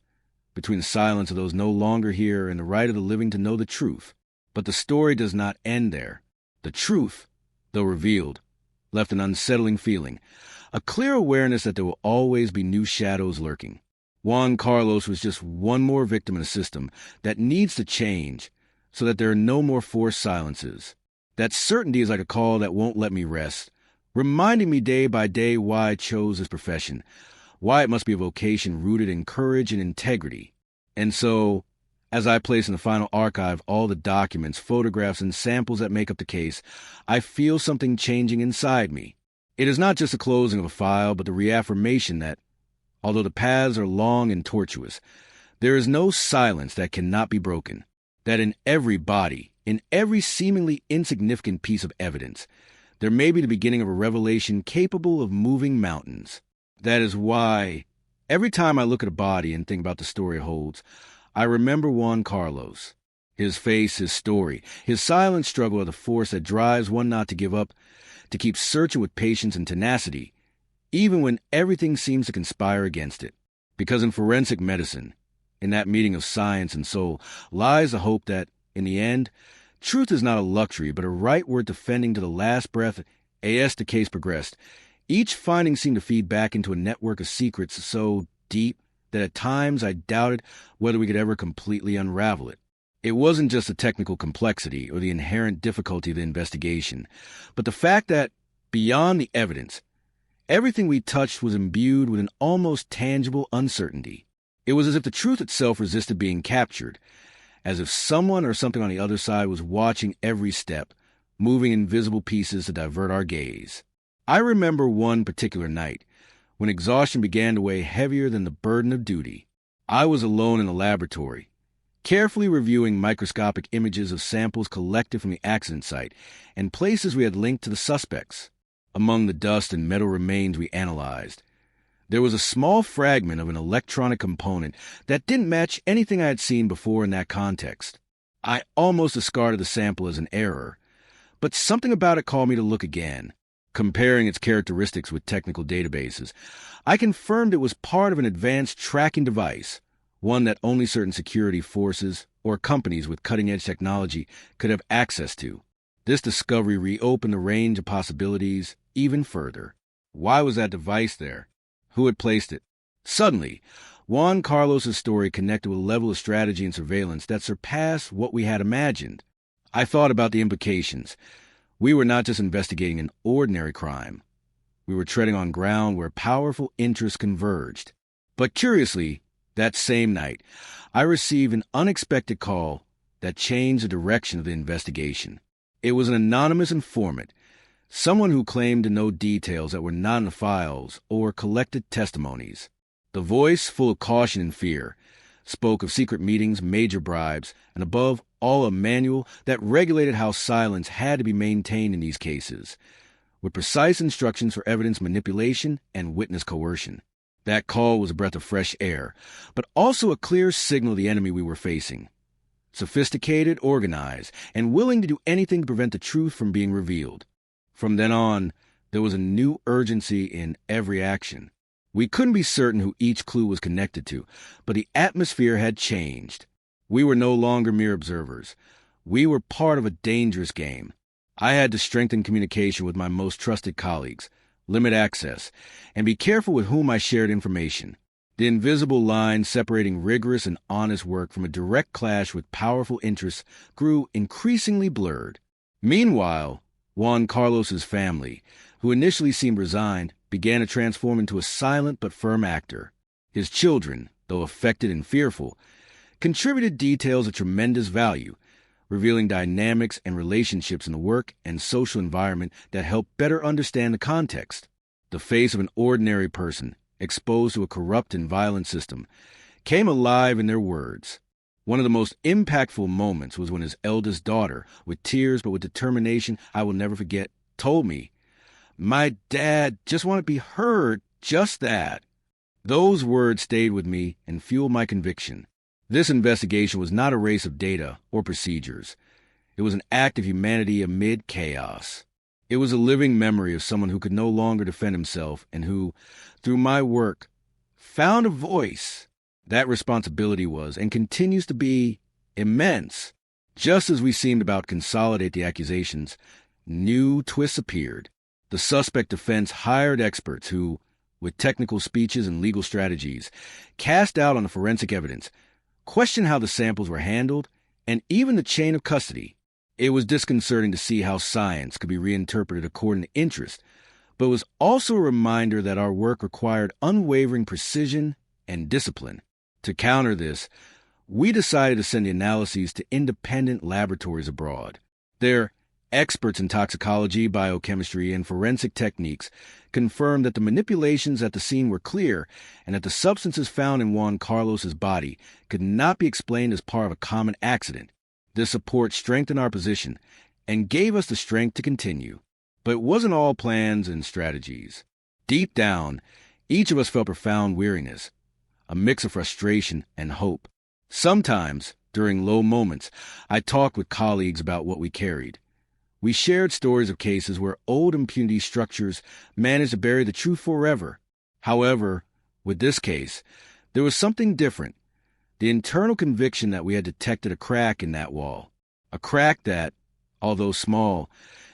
[SPEAKER 1] between the silence of those no longer here and the right of the living to know the truth. But the story does not end there. The truth, though revealed, left an unsettling feeling, a clear awareness that there will always be new shadows lurking. Juan Carlos was just one more victim in a system that needs to change so that there are no more forced silences. That certainty is like a call that won't let me rest, reminding me day by day why I chose this profession, why it must be a vocation rooted in courage and integrity. And so, as I place in the final archive all the documents, photographs, and samples that make up the case, I feel something changing inside me. It is not just the closing of a file, but the reaffirmation that, although the paths are long and tortuous, there is no silence that cannot be broken, that in every body, in every seemingly insignificant piece of evidence, there may be the beginning of a revelation capable of moving mountains. That is why, every time I look at a body and think about the story it holds, I remember Juan Carlos. His face, his story, his silent struggle are the force that drives one not to give up, to keep searching with patience and tenacity, even when everything seems to conspire against it. Because in forensic medicine, in that meeting of science and soul, lies the hope that, in the end, truth is not a luxury, but a right worth defending to the last breath. As the case progressed, each finding seemed to feed back into a network of secrets so deep that at times I doubted whether we could ever completely unravel it. It wasn't just the technical complexity or the inherent difficulty of the investigation, but the fact that, beyond the evidence, everything we touched was imbued with an almost tangible uncertainty. It was as if the truth itself resisted being captured, as if someone or something on the other side was watching every step, moving invisible pieces to divert our gaze. I remember one particular night, when exhaustion began to weigh heavier than the burden of duty. I was alone in the laboratory, carefully reviewing microscopic images of samples collected from the accident site and places we had linked to the suspects. Among the dust and metal remains we analyzed, there was a small fragment of an electronic component that didn't match anything I had seen before in that context. I almost discarded the sample as an error, but something about it called me to look again. Comparing its characteristics with technical databases, I confirmed it was part of an advanced tracking device, one that only certain security forces or companies with cutting-edge technology could have access to. This discovery reopened the range of possibilities even further. Why was that device there? Who had placed it? Suddenly, Juan Carlos's story connected with a level of strategy and surveillance that surpassed what we had imagined. I thought about the implications. We were not just investigating an ordinary crime. We were treading on ground where powerful interests converged. But curiously, that same night, I received an unexpected call that changed the direction of the investigation. It was an anonymous informant, someone who claimed to know details that were not in the files or collected testimonies. The voice, full of caution and fear, spoke of secret meetings, major bribes, and above all a manual that regulated how silence had to be maintained in these cases, with precise instructions for evidence manipulation and witness coercion. That call was a breath of fresh air, but also a clear signal of the enemy we were facing. Sophisticated, organized, and willing to do anything to prevent the truth from being revealed. From then on, there was a new urgency in every action. We couldn't be certain who each clue was connected to, but the atmosphere had changed. We were no longer mere observers. We were part of a dangerous game. I had to strengthen communication with my most trusted colleagues, limit access, and be careful with whom I shared information. The invisible line separating rigorous and honest work from a direct clash with powerful interests grew increasingly blurred. Meanwhile, Juan Carlos's family, who initially seemed resigned, began to transform into a silent but firm actor. His children, though affected and fearful, contributed details of tremendous value, revealing dynamics and relationships in the work and social environment that helped better understand the context. The face of an ordinary person, exposed to a corrupt and violent system, came alive in their words. One of the most impactful moments was when his eldest daughter, with tears but with determination I will never forget, told me, "My dad just wanted to be heard, just that." Those words stayed with me and fueled my conviction. This investigation was not a race of data or procedures. It was an act of humanity amid chaos. It was a living memory of someone who could no longer defend himself and who, through my work, found a voice. That responsibility was, and continues to be, immense. Just as we seemed about to consolidate the accusations, new twists appeared. The suspect defense hired experts who, with technical speeches and legal strategies, cast doubt on the forensic evidence, questioned how the samples were handled, and even the chain of custody. It was disconcerting to see how science could be reinterpreted according to interest, but it was also a reminder that our work required unwavering precision and discipline. To counter this, we decided to send the analyses to independent laboratories abroad. Their experts in toxicology, biochemistry, and forensic techniques confirmed that the manipulations at the scene were clear and that the substances found in Juan Carlos's body could not be explained as part of a common accident. This support strengthened our position and gave us the strength to continue. But it wasn't all plans and strategies. Deep down, each of us felt profound weariness, a mix of frustration and hope. Sometimes, during low moments, I talked with colleagues about what we carried. We shared stories of cases where old impunity structures managed to bury the truth forever. However, with this case, there was something different. The internal conviction that we had detected a crack in that wall. A crack that, although small,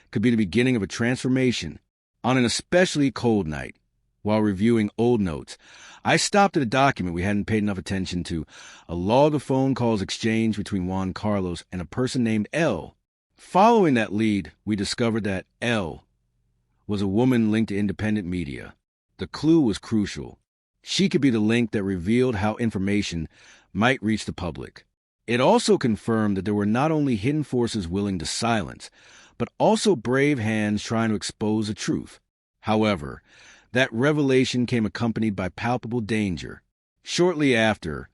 [SPEAKER 1] could be the beginning of a transformation. On an especially cold night, while reviewing old notes, I stopped at a document we hadn't paid enough attention to, a log of phone calls exchanged between Juan Carlos and a person named L. Following that lead, we discovered that L was a woman linked to independent media. The clue was crucial. She could be the link that revealed how information might reach the public. It also confirmed that there were not only hidden forces willing to silence, but also brave hands trying to expose the truth. However, that revelation came accompanied by palpable danger. Shortly after,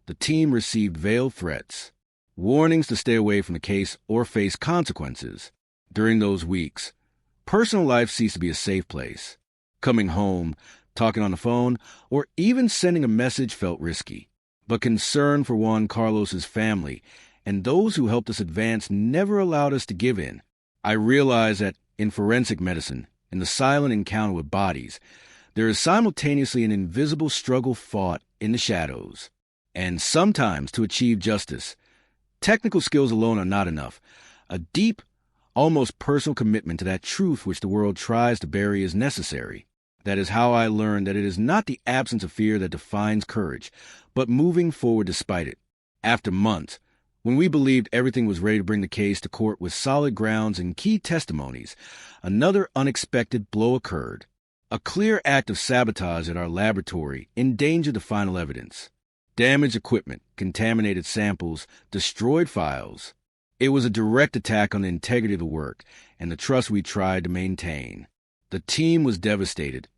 [SPEAKER 1] the team received veiled threats, warnings to stay away from the case or face consequences. During those weeks, personal life ceased to be a safe place. Coming home, talking on the phone, or even sending a message felt risky. But concern for Juan Carlos's family and those who helped us advance never allowed us to give in. I realized that in forensic medicine, in the silent encounter with bodies, there is simultaneously an invisible struggle fought in the shadows. And sometimes, to achieve justice, technical skills alone are not enough. A deep, almost personal commitment to that truth which the world tries to bury is necessary. That is how I learned that it is not the absence of fear that defines courage, but moving forward despite it. After months, when we believed everything was ready to bring the case to court with solid grounds and key testimonies, another unexpected blow occurred. A clear act of sabotage at our laboratory endangered the final evidence. Damaged equipment, contaminated samples, destroyed files. It was a direct attack on the integrity of the work and the trust we tried to maintain. The team was devastated,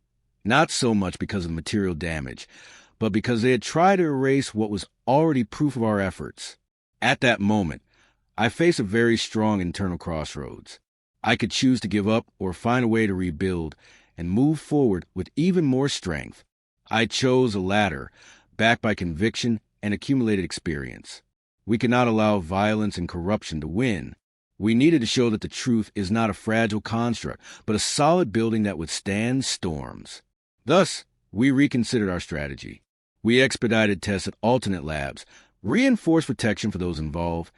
[SPEAKER 1] not so much because of the material damage, but because they had tried to erase what was already proof of our efforts. At that moment, I faced a very strong internal crossroads. I could choose to give up or find a way to rebuild and move forward with even more strength. I chose the latter, backed by conviction and accumulated experience. We could not allow violence and corruption to win. We needed to show that the truth is not a fragile construct, but a solid building that withstands storms. Thus, we reconsidered our strategy. We expedited tests at alternate labs, reinforced protection for those involved,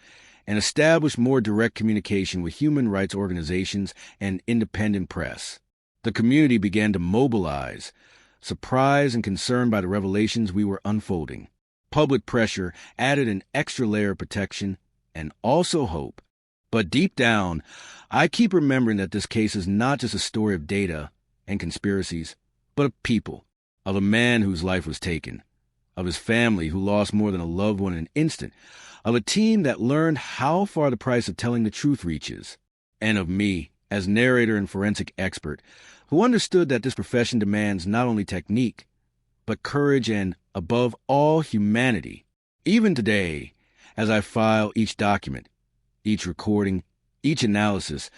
[SPEAKER 1] and established more direct communication with human rights organizations and independent press. The community began to mobilize, surprised and concerned by the revelations we were unfolding. Public pressure added an extra layer of protection and also hope. But deep down, I keep remembering that this case is not just a story of data and conspiracies, but of people, of a man whose life was taken, of his family who lost more than a loved one in an instant, of a team that learned how far the price of telling the truth reaches, and of me, as narrator and forensic expert, who understood that this profession demands not only technique, but courage and, above all, humanity. Even today, as I file each document, each recording, each analysis,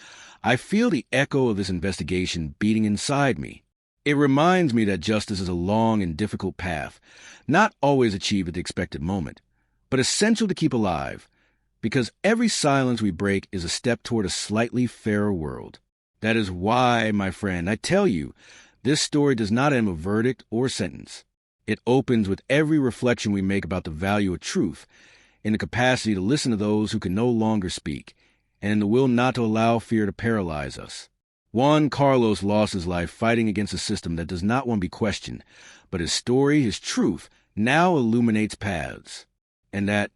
[SPEAKER 1] I feel the echo of this investigation beating inside me. It reminds me that justice is a long and difficult path, not always achieved at the expected moment, but essential to keep alive, because every silence we break is a step toward a slightly fairer world. That is why, my friend, I tell you, this story does not end with verdict or sentence. It opens with every reflection we make about the value of truth, in the capacity to listen to those who can no longer speak, and in the will not to allow fear to paralyze us. Juan Carlos lost his life fighting against a system that does not want to be questioned, but his story, his truth, now illuminates paths. And that,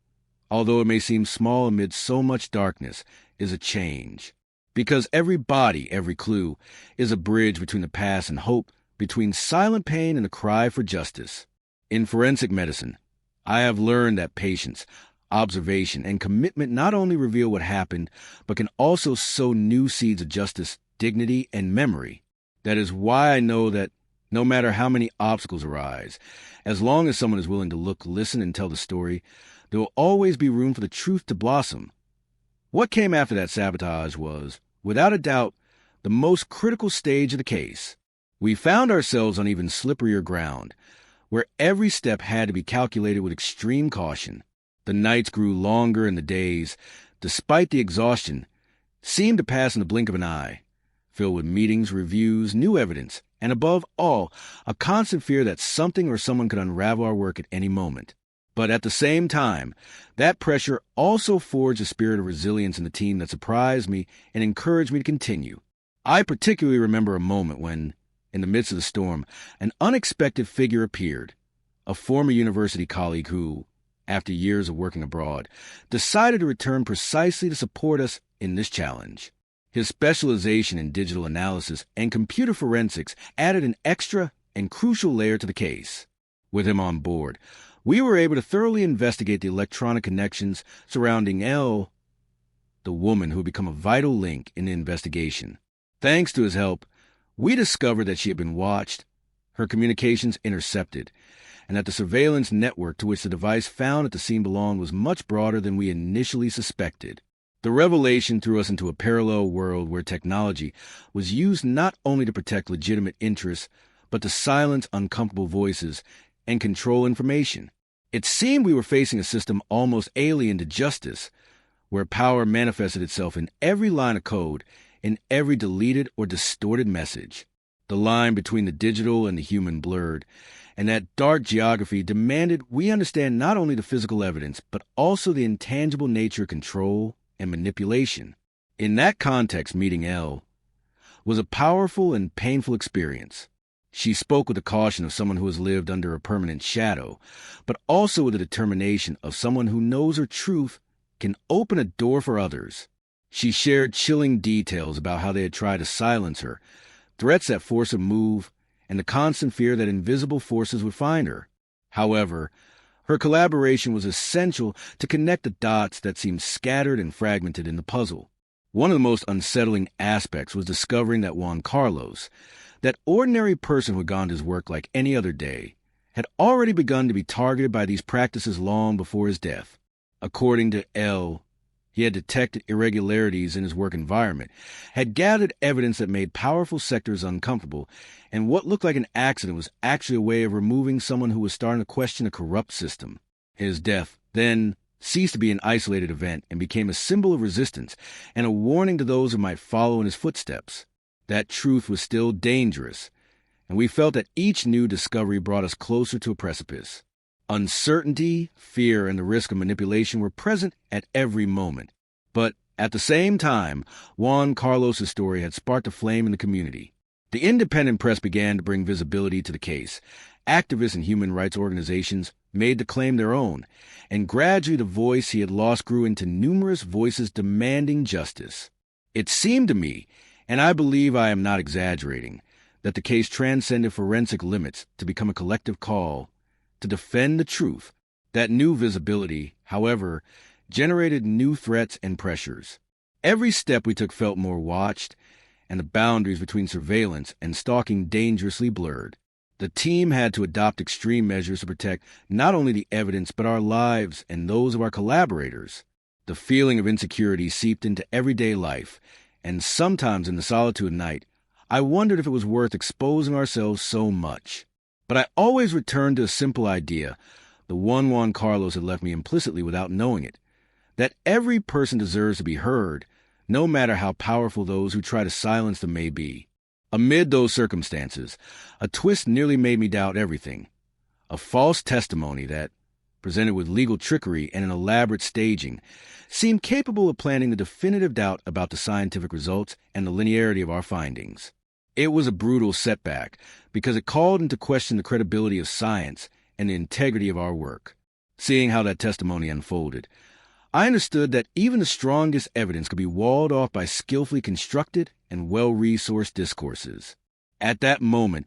[SPEAKER 1] although it may seem small amid so much darkness, is a change. Because every body, every clue, is a bridge between the past and hope, between silent pain and a cry for justice. In forensic medicine, I have learned that patience, observation, and commitment not only reveal what happened, but can also sow new seeds of justice, dignity, and memory. That is why I know that no matter how many obstacles arise, as long as someone is willing to look, listen, and tell the story, there will always be room for the truth to blossom. What came after that sabotage was, without a doubt, the most critical stage of the case. We found ourselves on even slipperier ground, where every step had to be calculated with extreme caution. The nights grew longer and the days, despite the exhaustion, seemed to pass in the blink of an eye, filled with meetings, reviews, new evidence, and above all, a constant fear that something or someone could unravel our work at any moment. But at the same time, that pressure also forged a spirit of resilience in the team that surprised me and encouraged me to continue. I particularly remember a moment when, in the midst of the storm, an unexpected figure appeared, a former university colleague who, after years of working abroad, decided to return precisely to support us in this challenge. His specialization in digital analysis and computer forensics added an extra and crucial layer to the case. With him on board, we were able to thoroughly investigate the electronic connections surrounding Elle, the woman who had become a vital link in the investigation. Thanks to his help, we discovered that she had been watched, her communications intercepted, and that the surveillance network to which the device found at the scene belonged was much broader than we initially suspected. The revelation threw us into a parallel world where technology was used not only to protect legitimate interests, but to silence uncomfortable voices and control information. It seemed we were facing a system almost alien to justice, where power manifested itself in every line of code, in every deleted or distorted message. The line between the digital and the human blurred, and that dark geography demanded we understand not only the physical evidence, but also the intangible nature of control and manipulation. In that context, meeting Elle was a powerful and painful experience. She spoke with the caution of someone who has lived under a permanent shadow, but also with the determination of someone who knows her truth can open a door for others. She shared chilling details about how they had tried to silence her, threats that forced her to move, and the constant fear that invisible forces would find her. However, her collaboration was essential to connect the dots that seemed scattered and fragmented in the puzzle. One of the most unsettling aspects was discovering that Juan Carlos, that ordinary person who had gone to his work like any other day, had already begun to be targeted by these practices long before his death. According to Elle, he had detected irregularities in his work environment, had gathered evidence that made powerful sectors uncomfortable, and what looked like an accident was actually a way of removing someone who was starting to question a corrupt system. His death, then, ceased to be an isolated event and became a symbol of resistance and a warning to those who might follow in his footsteps. That truth was still dangerous, and we felt that each new discovery brought us closer to a precipice. Uncertainty, fear, and the risk of manipulation were present at every moment. But at the same time, Juan Carlos' story had sparked a flame in the community. The independent press began to bring visibility to the case. Activists and human rights organizations made the claim their own, and gradually the voice he had lost grew into numerous voices demanding justice. It seemed to me, and I believe I am not exaggerating, that the case transcended forensic limits to become a collective call to defend the truth. That new visibility, however, generated new threats and pressures. Every step we took felt more watched, and the boundaries between surveillance and stalking dangerously blurred. The team had to adopt extreme measures to protect not only the evidence but our lives and those of our collaborators. The feeling of insecurity seeped into everyday life, and sometimes in the solitude of night, I wondered if it was worth exposing ourselves so much. But I always returned to a simple idea, the one Juan Carlos had left me implicitly without knowing it, that every person deserves to be heard, no matter how powerful those who try to silence them may be. Amid those circumstances, a twist nearly made me doubt everything. A false testimony that, presented with legal trickery and an elaborate staging, seemed capable of planting the definitive doubt about the scientific results and the linearity of our findings. It was a brutal setback because it called into question the credibility of science and the integrity of our work. Seeing how that testimony unfolded, I understood that even the strongest evidence could be walled off by skillfully constructed and well-resourced discourses. At that moment,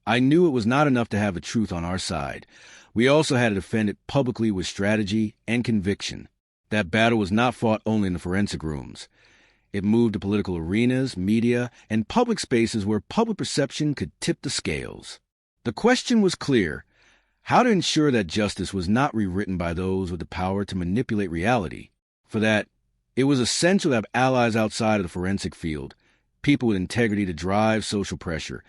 [SPEAKER 1] I knew it was not enough to have the truth on our side. We also had to defend it publicly with strategy and conviction. That battle was not fought only in the forensic rooms. It moved to political arenas, media, and public spaces where public perception could tip the scales. The question was clear: how to ensure that justice was not rewritten by those with the power to manipulate reality. For that, it was essential to have allies outside of the forensic field, people with integrity to drive social pressure,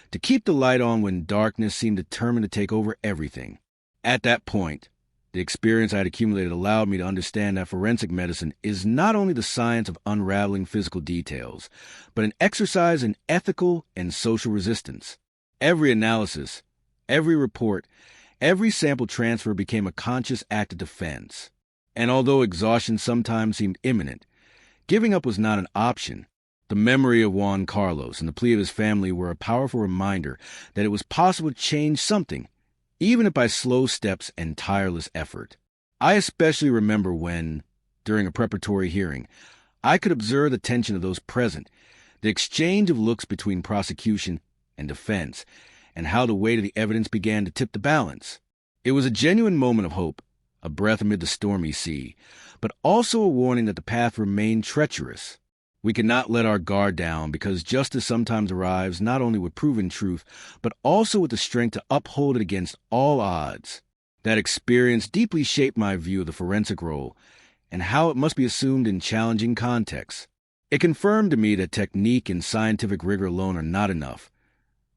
[SPEAKER 1] to keep the light on when darkness seemed determined to take over everything. At that point, the experience I had accumulated allowed me to understand that forensic medicine is not only the science of unraveling physical details, but an exercise in ethical and social resistance. Every analysis, every report, every sample transfer became a conscious act of defense. And although exhaustion sometimes seemed imminent, giving up was not an option. The memory of Juan Carlos and the plea of his family were a powerful reminder that it was possible to change something, even if by slow steps and tireless effort. I especially remember when, during a preparatory hearing, I could observe the tension of those present, the exchange of looks between prosecution and defense, and how the weight of the evidence began to tip the balance. It was a genuine moment of hope, a breath amid the stormy sea, but also a warning that the path remained treacherous. We could not let our guard down because justice sometimes arrives not only with proven truth, but also with the strength to uphold it against all odds. That experience deeply shaped my view of the forensic role and how it must be assumed in challenging contexts. It confirmed to me that technique and scientific rigor alone are not enough.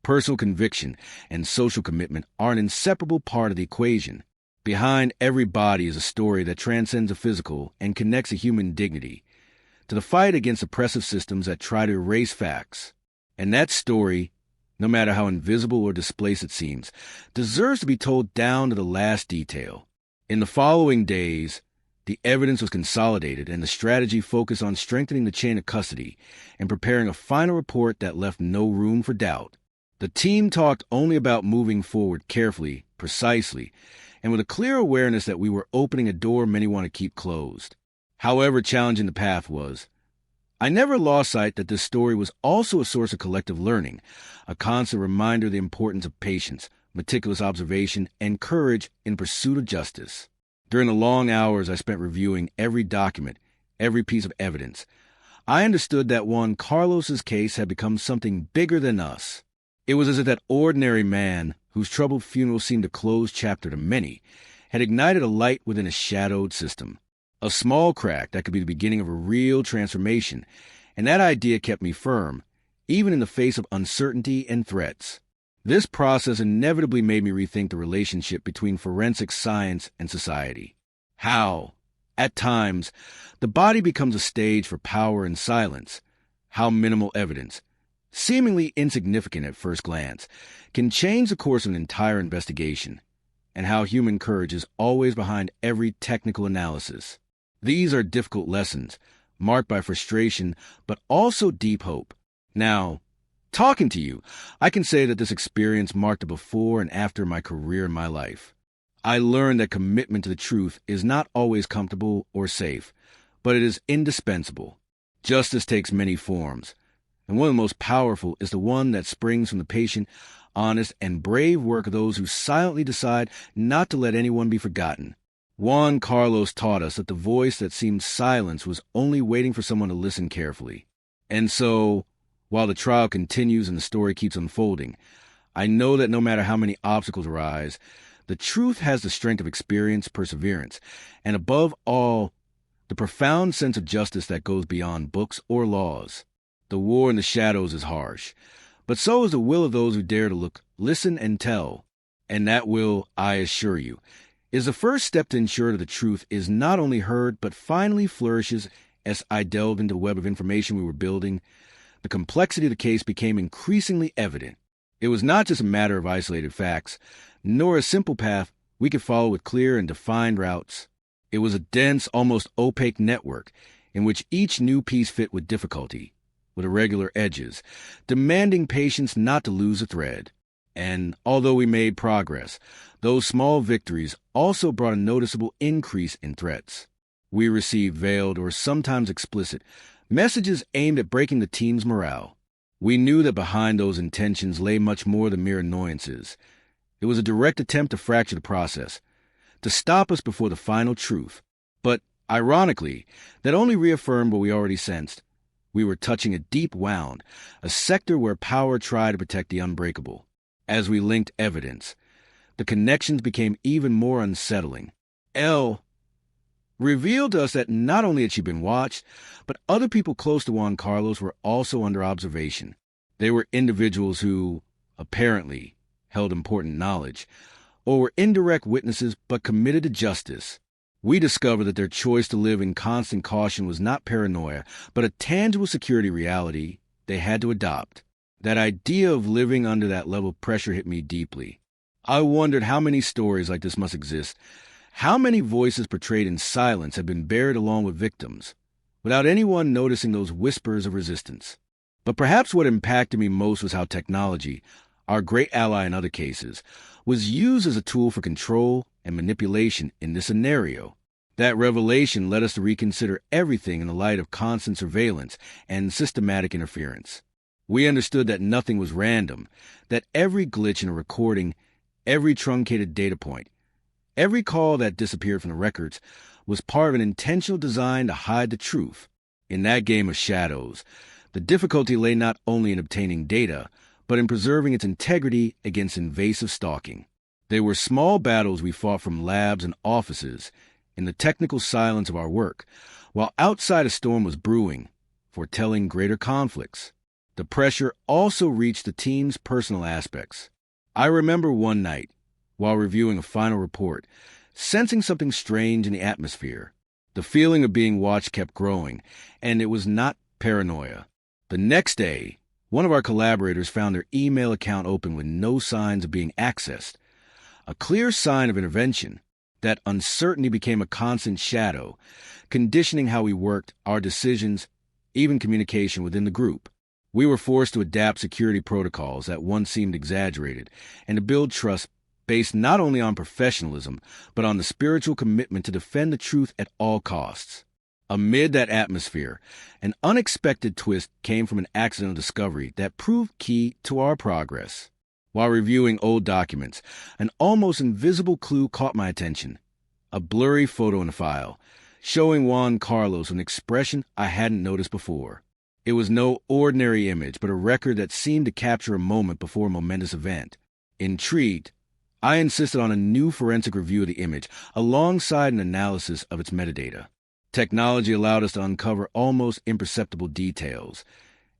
[SPEAKER 1] Personal conviction and social commitment are an inseparable part of the equation. Behind every body is a story that transcends the physical and connects a human dignity to the fight against oppressive systems that try to erase facts. And that story, no matter how invisible or displaced it seems, deserves to be told down to the last detail. In the following days, the evidence was consolidated and the strategy focused on strengthening the chain of custody and preparing a final report that left no room for doubt. The team talked only about moving forward carefully, precisely, and with a clear awareness that we were opening a door many want to keep closed. However challenging the path was, I never lost sight that this story was also a source of collective learning, a constant reminder of the importance of patience, meticulous observation, and courage in pursuit of justice. During the long hours I spent reviewing every document, every piece of evidence, I understood that Juan Carlos's case had become something bigger than us. It was as if that ordinary man, whose troubled funeral seemed a closed chapter to many, had ignited a light within a shadowed system. A small crack that could be the beginning of a real transformation, and that idea kept me firm, even in the face of uncertainty and threats. This process inevitably made me rethink the relationship between forensic science and society. How, at times, the body becomes a stage for power and silence. How minimal evidence, seemingly insignificant at first glance, can change the course of an entire investigation, and how human courage is always behind every technical analysis. These are difficult lessons, marked by frustration, but also deep hope. Now, talking to you, I can say that this experience marked a before and after my career in my life. I learned that commitment to the truth is not always comfortable or safe, but it is indispensable. Justice takes many forms, and one of the most powerful is the one that springs from the patient, honest, and brave work of those who silently decide not to let anyone be forgotten. Juan Carlos taught us that the voice that seemed silenced was only waiting for someone to listen carefully. And so, while the trial continues and the story keeps unfolding, I know that no matter how many obstacles arise, the truth has the strength of experience, perseverance, and above all, the profound sense of justice that goes beyond books or laws. The war in the shadows is harsh, but so is the will of those who dare to look, listen, and tell. And that will, I assure you, is the first step to ensure that the truth is not only heard, but finally flourishes. As I delved into the web of information we were building, the complexity of the case became increasingly evident. It was not just a matter of isolated facts, nor a simple path we could follow with clear and defined routes. It was a dense, almost opaque network in which each new piece fit with difficulty, with irregular edges, demanding patience not to lose a thread. And although we made progress, those small victories also brought a noticeable increase in threats. We received veiled or sometimes explicit messages aimed at breaking the team's morale. We knew that behind those intentions lay much more than mere annoyances. It was a direct attempt to fracture the process, to stop us before the final truth. But, ironically, that only reaffirmed what we already sensed. We were touching a deep wound, a sector where power tried to protect the unbreakable. As we linked evidence, the connections became even more unsettling. Elle revealed to us that not only had she been watched, but other people close to Juan Carlos were also under observation. They were individuals who, apparently, held important knowledge, or were indirect witnesses but committed to justice. We discovered that their choice to live in constant caution was not paranoia, but a tangible security reality they had to adopt. That idea of living under that level of pressure hit me deeply. I wondered how many stories like this must exist, how many voices portrayed in silence had been buried along with victims, without anyone noticing those whispers of resistance. But perhaps what impacted me most was how technology, our great ally in other cases, was used as a tool for control and manipulation in this scenario. That revelation led us to reconsider everything in the light of constant surveillance and systematic interference. We understood that nothing was random, that every glitch in a recording, every truncated data point, every call that disappeared from the records was part of an intentional design to hide the truth. In that game of shadows, the difficulty lay not only in obtaining data, but in preserving its integrity against invasive stalking. They were small battles we fought from labs and offices, in the technical silence of our work, while outside a storm was brewing, foretelling greater conflicts. The pressure also reached the team's personal aspects. I remember one night, while reviewing a final report, sensing something strange in the atmosphere. The feeling of being watched kept growing, and it was not paranoia. The next day, one of our collaborators found their email account open with no signs of being accessed. A clear sign of intervention. That uncertainty became a constant shadow, conditioning how we worked, our decisions, even communication within the group. We were forced to adapt security protocols that once seemed exaggerated, and to build trust based not only on professionalism, but on the spiritual commitment to defend the truth at all costs. Amid that atmosphere, an unexpected twist came from an accidental discovery that proved key to our progress. While reviewing old documents, an almost invisible clue caught my attention. A blurry photo in the file, showing Juan Carlos with an expression I hadn't noticed before. It was no ordinary image, but a record that seemed to capture a moment before a momentous event. Intrigued, I insisted on a new forensic review of the image, alongside an analysis of its metadata. Technology allowed us to uncover almost imperceptible details,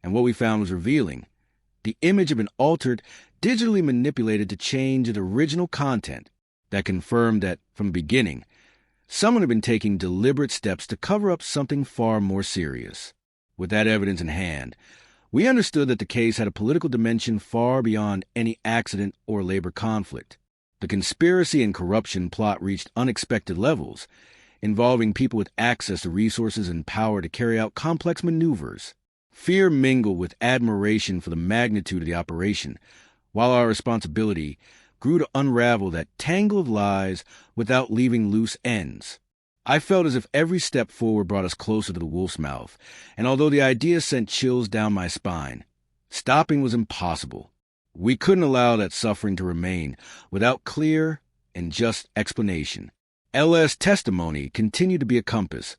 [SPEAKER 1] and what we found was revealing. The image had been altered, digitally manipulated to change its original content. That confirmed that, from the beginning, someone had been taking deliberate steps to cover up something far more serious. With that evidence in hand, we understood that the case had a political dimension far beyond any accident or labor conflict. The conspiracy and corruption plot reached unexpected levels, involving people with access to resources and power to carry out complex maneuvers. Fear mingled with admiration for the magnitude of the operation, while our responsibility grew to unravel that tangle of lies without leaving loose ends. I felt as if every step forward brought us closer to the wolf's mouth, and although the idea sent chills down my spine, stopping was impossible. We couldn't allow that suffering to remain without clear and just explanation. Ella's testimony continued to be a compass,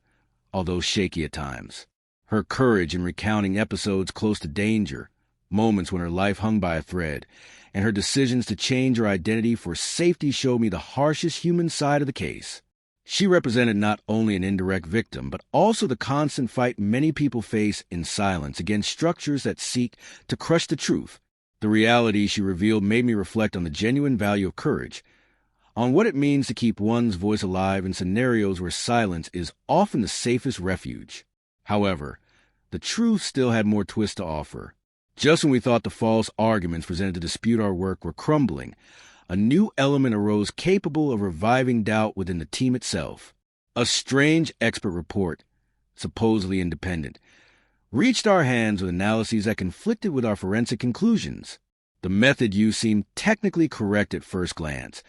[SPEAKER 1] although shaky at times. Her courage in recounting episodes close to danger, moments when her life hung by a thread, and her decisions to change her identity for safety showed me the harshest human side of the case. She represented not only an indirect victim, but also the constant fight many people face in silence against structures that seek to crush the truth. The reality she revealed made me reflect on the genuine value of courage, on what it means to keep one's voice alive in scenarios where silence is often the safest refuge. However, the truth still had more twists to offer. Just when we thought the false arguments presented to dispute our work were crumbling, a new element arose capable of reviving doubt within the team itself. A strange expert report, supposedly independent, reached our hands with analyses that conflicted with our forensic conclusions. The method used seemed technically correct at first glance,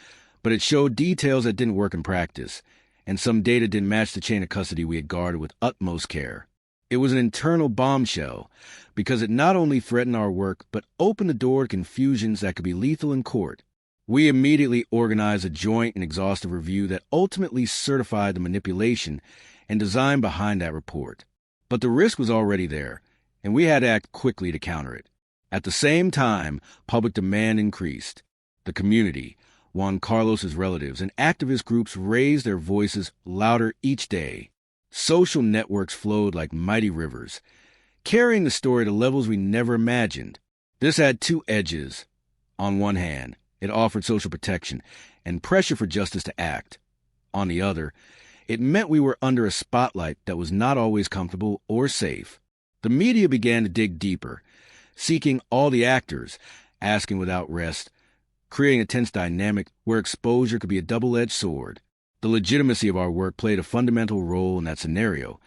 [SPEAKER 1] but it showed details that didn't work in practice, and some data didn't match the chain of custody we had guarded with utmost care. It was an internal bombshell, because it not only threatened our work, but opened the door to confusions that could be lethal in court. We immediately organized a joint and exhaustive review that ultimately certified the manipulation and design behind that report. But the risk was already there, and we had to act quickly to counter it. At the same time, public demand increased. The community, Juan Carlos's relatives, and activist groups raised their voices louder each day. Social networks flowed like mighty rivers, carrying the story to levels we never imagined. This had two edges. On one hand, it offered social protection and pressure for justice to act. On the other, it meant we were under a spotlight that was not always comfortable or safe. The media began to dig deeper, seeking all the actors, asking without rest, creating a tense dynamic where exposure could be a double-edged sword. The legitimacy of our work played a fundamental role in that scenario,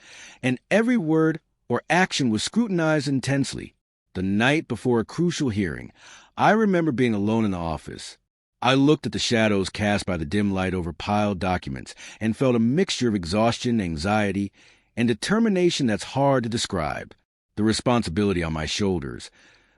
[SPEAKER 1] and every word or action was scrutinized intensely. The night before a crucial hearing, I remember being alone in the office. I looked at the shadows cast by the dim light over piled documents and felt a mixture of exhaustion, anxiety, and determination that's hard to describe. The responsibility on my shoulders,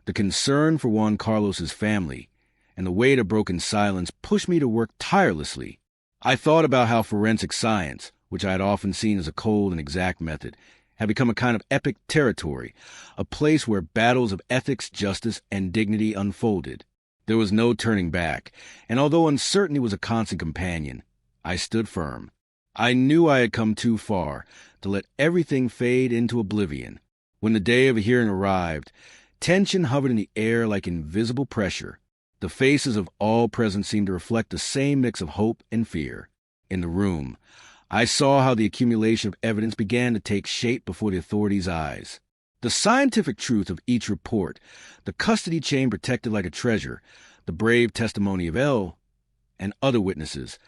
[SPEAKER 1] the concern for Juan Carlos's family, and the weight of broken silence pushed me to work tirelessly. I thought about how forensic science, which I had often seen as a cold and exact method, had become a kind of epic territory, a place where battles of ethics, justice, and dignity unfolded. There was no turning back, and although uncertainty was a constant companion, I stood firm. I knew I had come too far to let everything fade into oblivion. When the day of a hearing arrived, tension hovered in the air like invisible pressure. The faces of all present seemed to reflect the same mix of hope and fear. in the room. I saw how the accumulation of evidence began to take shape before the authorities' eyes. The scientific truth of each report, the custody chain protected like a treasure, the brave testimony of L. and other witnesses,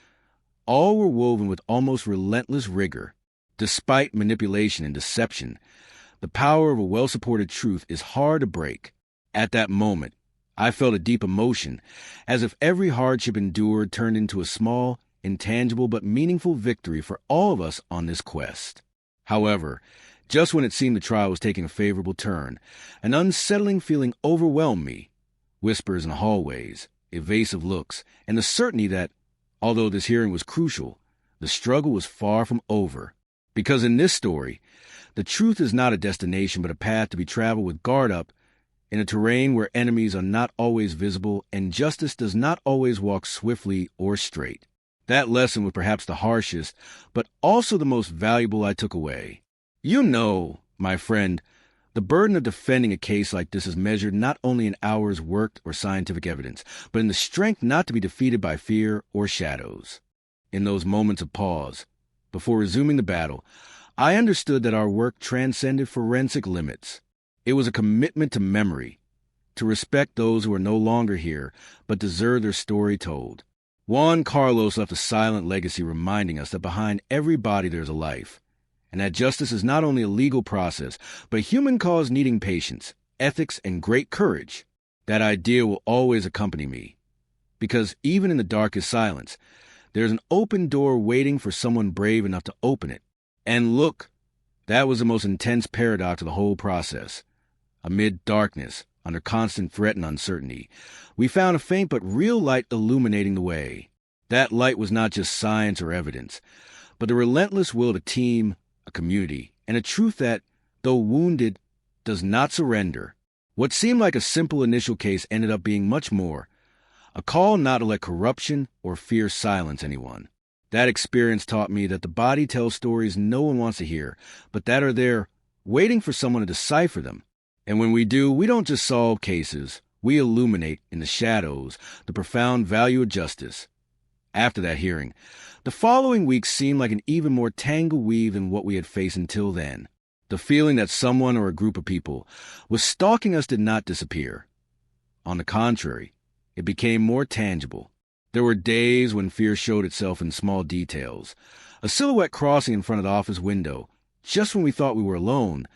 [SPEAKER 1] all were woven with almost relentless rigor. Despite manipulation and deception, the power of a well-supported truth is hard to break. At that moment, I felt a deep emotion, as if every hardship endured turned into a small, intangible but meaningful victory for all of us on this quest. However, just when it seemed the trial was taking a favorable turn, an unsettling feeling overwhelmed me. Whispers in the hallways, evasive looks, and the certainty that, although this hearing was crucial, the struggle was far from over. Because in this story, the truth is not a destination but a path to be traveled with guard up in a terrain where enemies are not always visible and justice does not always walk swiftly or straight. That lesson was perhaps the harshest, but also the most valuable I took away. You know, my friend, the burden of defending a case like this is measured not only in hours worked or scientific evidence, but in the strength not to be defeated by fear or shadows. In those moments of pause, before resuming the battle, I understood that our work transcended forensic limits. It was a commitment to memory, to respect those who are no longer here, but deserve their story told. Juan Carlos left a silent legacy reminding us that behind every body there's a life, and that justice is not only a legal process, but a human cause needing patience, ethics, and great courage. That idea will always accompany me, because even in the darkest silence, there's an open door waiting for someone brave enough to open it. And look, that was the most intense paradox of the whole process. Amid darkness, under constant threat and uncertainty, we found a faint but real light illuminating the way. That light was not just science or evidence, but the relentless will to team, a community, and a truth that, though wounded, does not surrender. What seemed like a simple initial case ended up being much more, a call not to let corruption or fear silence anyone. That experience taught me that the body tells stories no one wants to hear, but that are there waiting for someone to decipher them. And when we do, we don't just solve cases, we illuminate in the shadows the profound value of justice. After that hearing, the following weeks seemed like an even more tangled weave than what we had faced until then. The feeling that someone or a group of people was stalking us did not disappear. On the contrary, it became more tangible. There were days when fear showed itself in small details. A silhouette crossing in front of the office window, just when we thought we were alone,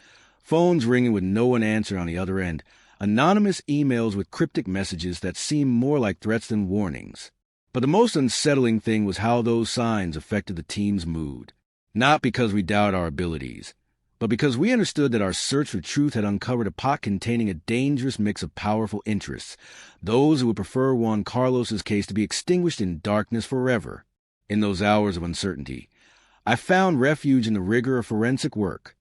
[SPEAKER 1] phones ringing with no one answering on the other end, anonymous emails with cryptic messages that seemed more like threats than warnings. But the most unsettling thing was how those signs affected the team's mood. Not because we doubted our abilities, but because we understood that our search for truth had uncovered a pot containing a dangerous mix of powerful interests, those who would prefer Juan Carlos's case to be extinguished in darkness forever. In those hours of uncertainty, I found refuge in the rigor of forensic work.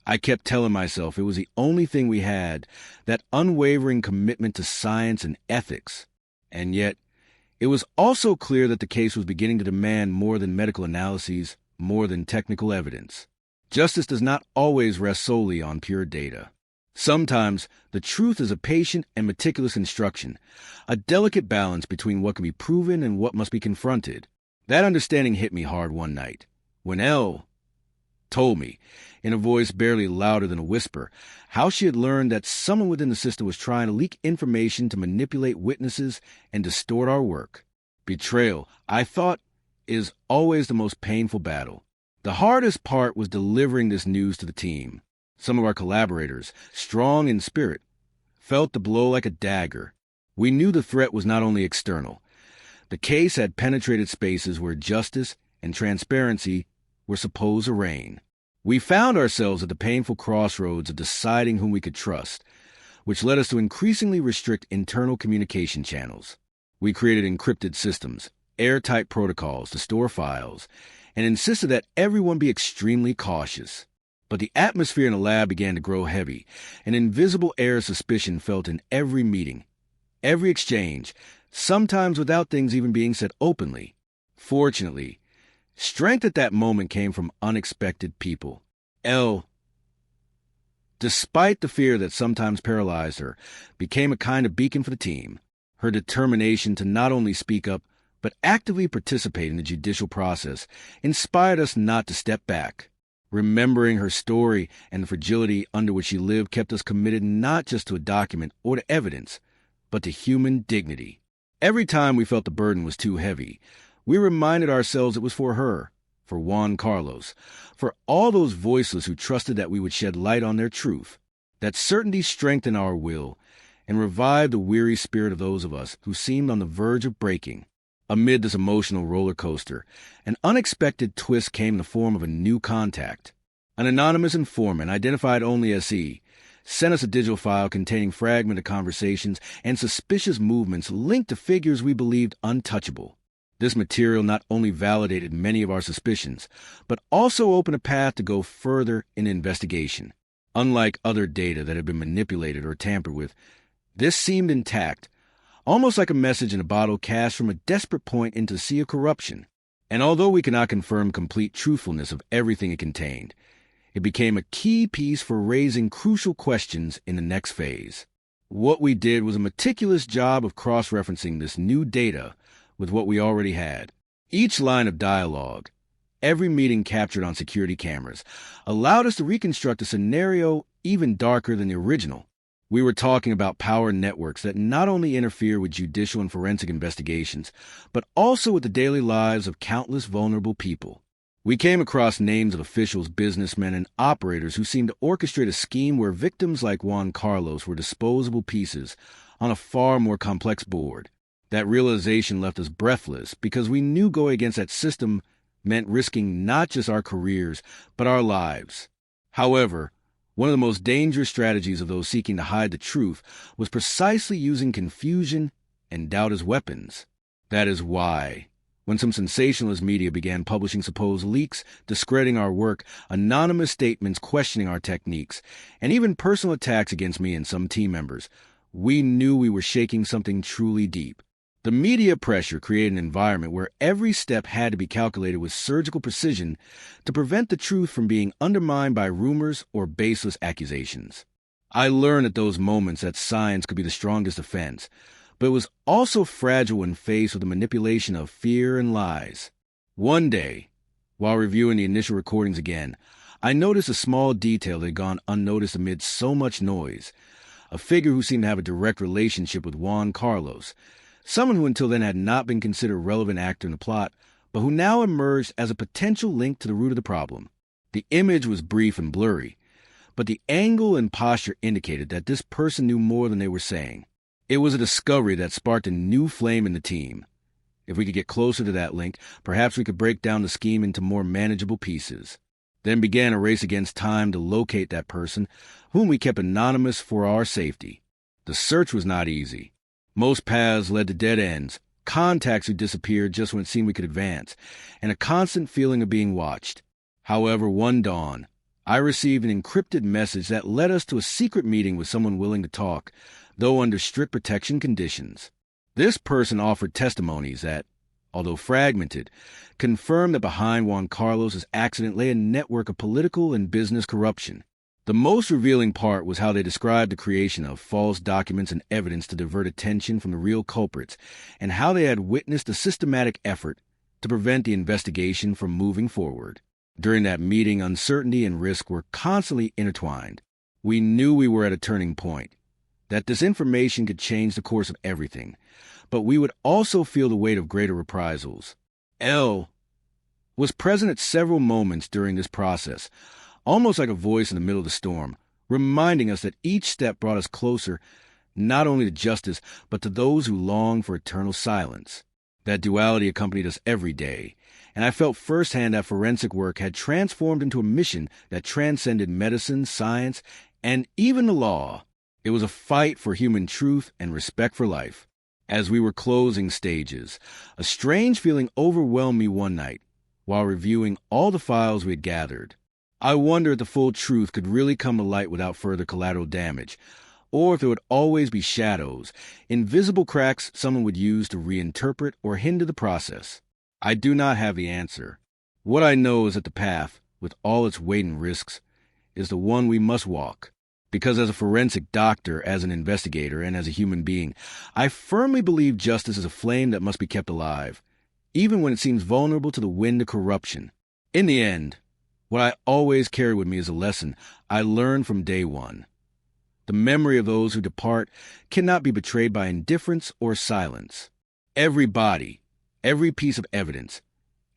[SPEAKER 1] I kept telling myself it was the only thing we had, that unwavering commitment to science and ethics. And yet, it was also clear that the case was beginning to demand more than medical analyses, more than technical evidence. Justice does not always rest solely on pure data. Sometimes, the truth is a patient and meticulous instruction, a delicate balance between what can be proven and what must be confronted. That understanding hit me hard one night, when L. told me, in a voice barely louder than a whisper, how she had learned that someone within the system was trying to leak information to manipulate witnesses and distort our work. Betrayal, I thought, is always the most painful battle. The hardest part was delivering this news to the team. Some of our collaborators, strong in spirit, felt the blow like a dagger. We knew the threat was not only external. The case had penetrated spaces where justice and transparency were supposed to reign. We found ourselves at the painful crossroads of deciding whom we could trust, which led us to increasingly restrict internal communication channels. We created encrypted systems, airtight protocols to store files, and insisted that everyone be extremely cautious. But the atmosphere in the lab began to grow heavy, an invisible air of suspicion felt in every meeting, every exchange, sometimes without things even being said openly. Fortunately, strength at that moment came from unexpected people. L, despite the fear that sometimes paralyzed her, became a kind of beacon for the team. Her determination to not only speak up, but actively participate in the judicial process inspired us not to step back. Remembering her story and the fragility under which she lived kept us committed not just to a document or to evidence, but to human dignity. Every time we felt the burden was too heavy, we reminded ourselves it was for her, for Juan Carlos, for all those voiceless who trusted that we would shed light on their truth. That certainty strengthened our will and revived the weary spirit of those of us who seemed on the verge of breaking. Amid this emotional roller coaster, an unexpected twist came in the form of a new contact. An anonymous informant, identified only as he, sent us a digital file containing fragmented conversations and suspicious movements linked to figures we believed untouchable. This material not only validated many of our suspicions, but also opened a path to go further in investigation. Unlike other data that had been manipulated or tampered with, this seemed intact, almost like a message in a bottle cast from a desperate point into the sea of corruption. And although we cannot confirm complete truthfulness of everything it contained, it became a key piece for raising crucial questions in the next phase. What we did was a meticulous job of cross-referencing this new data with what we already had. Each line of dialogue, every meeting captured on security cameras, allowed us to reconstruct a scenario even darker than the original. We were talking about power networks that not only interfere with judicial and forensic investigations, but also with the daily lives of countless vulnerable people. We came across names of officials, businessmen, and operators who seemed to orchestrate a scheme where victims like Juan Carlos were disposable pieces on a far more complex board. That realization left us breathless because we knew going against that system meant risking not just our careers, but our lives. However, one of the most dangerous strategies of those seeking to hide the truth was precisely using confusion and doubt as weapons. That is why, when some sensationalist media began publishing supposed leaks, discrediting our work, anonymous statements questioning our techniques, and even personal attacks against me and some team members, we knew we were shaking something truly deep. The media pressure created an environment where every step had to be calculated with surgical precision to prevent the truth from being undermined by rumors or baseless accusations. I learned at those moments that science could be the strongest defense, but it was also fragile when faced with the manipulation of fear and lies. One day, while reviewing the initial recordings again, I noticed a small detail that had gone unnoticed amid so much noise. A figure who seemed to have a direct relationship with Juan Carlos, someone who until then had not been considered a relevant actor in the plot, but who now emerged as a potential link to the root of the problem. The image was brief and blurry, but the angle and posture indicated that this person knew more than they were saying. It was a discovery that sparked a new flame in the team. If we could get closer to that link, perhaps we could break down the scheme into more manageable pieces. Then began a race against time to locate that person, whom we kept anonymous for our safety. The search was not easy. Most paths led to dead ends, contacts who disappeared just when it seemed we could advance, and a constant feeling of being watched. However, one dawn, I received an encrypted message that led us to a secret meeting with someone willing to talk, though under strict protection conditions. This person offered testimonies that, although fragmented, confirmed that behind Juan Carlos's accident lay a network of political and business corruption. The most revealing part was how they described the creation of false documents and evidence to divert attention from the real culprits, and how they had witnessed a systematic effort to prevent the investigation from moving forward. During that meeting, uncertainty and risk were constantly intertwined. We knew we were at a turning point, that this information could change the course of everything, but we would also feel the weight of greater reprisals. Elle was present at several moments during this process, almost like a voice in the middle of the storm, reminding us that each step brought us closer not only to justice, but to those who long for eternal silence. That duality accompanied us every day, and I felt firsthand that forensic work had transformed into a mission that transcended medicine, science, and even the law. It was a fight for human truth and respect for life. As we were closing stages, a strange feeling overwhelmed me one night while reviewing all the files we had gathered. I wondered if the full truth could really come to light without further collateral damage, or if there would always be shadows, invisible cracks someone would use to reinterpret or hinder the process. I do not have the answer. What I know is that the path, with all its weight and risks, is the one we must walk. Because as a forensic doctor, as an investigator, and as a human being, I firmly believe justice is a flame that must be kept alive, even when it seems vulnerable to the wind of corruption. In the end, what I always carry with me is a lesson I learned from day one. The memory of those who depart cannot be betrayed by indifference or silence. Every body, every piece of evidence,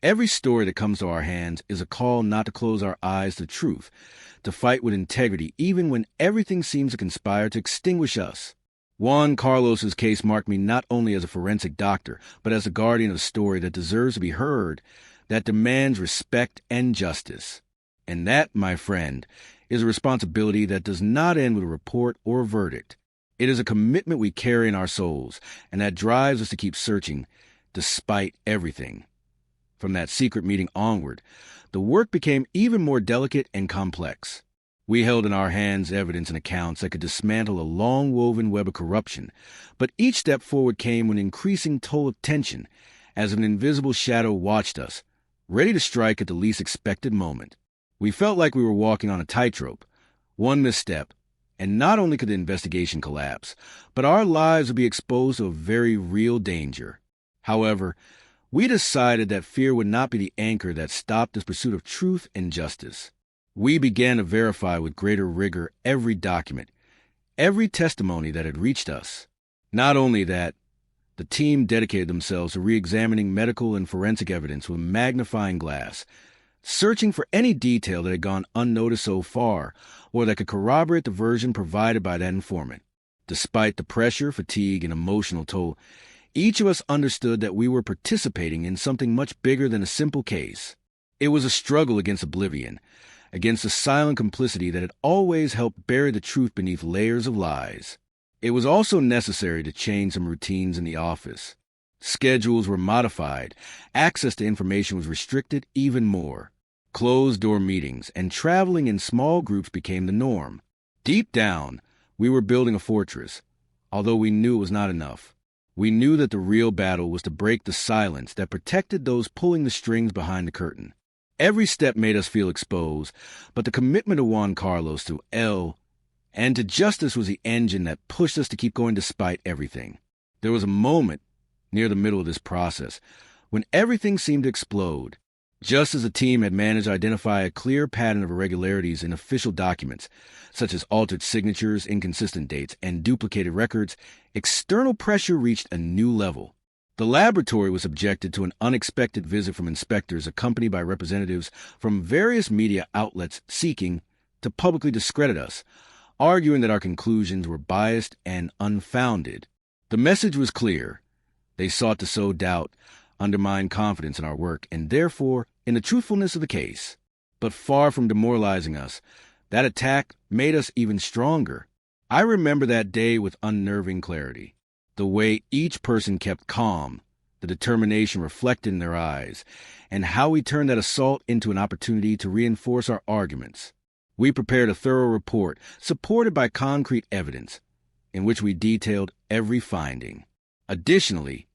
[SPEAKER 1] every story that comes to our hands is a call not to close our eyes to truth, to fight with integrity even when everything seems to conspire to extinguish us. Juan Carlos's case marked me not only as a forensic doctor, but as a guardian of a story that deserves to be heard, that demands respect and justice. And that, my friend, is a responsibility that does not end with a report or a verdict. It is a commitment we carry in our souls, and that drives us to keep searching, despite everything. From that secret meeting onward, the work became even more delicate and complex. We held in our hands evidence and accounts that could dismantle a long-woven web of corruption, but each step forward came with an increasing toll of tension, as if an invisible shadow watched us, ready to strike at the least expected moment. We felt like we were walking on a tightrope. One misstep, and not only could the investigation collapse, but our lives would be exposed to a very real danger. However, we decided that fear would not be the anchor that stopped this pursuit of truth and justice. We began to verify with greater rigor every document, every testimony that had reached us. Not only that, the team dedicated themselves to re-examining medical and forensic evidence with a magnifying glass, searching for any detail that had gone unnoticed so far, or that could corroborate the version provided by that informant. Despite the pressure, fatigue, and emotional toll, each of us understood that we were participating in something much bigger than a simple case. It was a struggle against oblivion, against the silent complicity that had always helped bury the truth beneath layers of lies. It was also necessary to change some routines in the office. Schedules were modified, access to information was restricted even more. Closed-door meetings and traveling in small groups became the norm. Deep down, we were building a fortress, although we knew it was not enough. We knew that the real battle was to break the silence that protected those pulling the strings behind the curtain. Every step made us feel exposed, but the commitment of Juan Carlos to El and to justice was the engine that pushed us to keep going despite everything. There was a moment near the middle of this process, when everything seemed to explode. Just as the team had managed to identify a clear pattern of irregularities in official documents, such as altered signatures, inconsistent dates, and duplicated records, external pressure reached a new level. The laboratory was subjected to an unexpected visit from inspectors accompanied by representatives from various media outlets seeking to publicly discredit us, arguing that our conclusions were biased and unfounded. The message was clear. They sought to sow doubt, undermine confidence in our work, and therefore in the truthfulness of the case. But far from demoralizing us, that attack made us even stronger. I remember that day with unnerving clarity. The way each person kept calm, the determination reflected in their eyes, and how we turned that assault into an opportunity to reinforce our arguments. We prepared a thorough report, supported by concrete evidence, in which we detailed every finding. Additionally,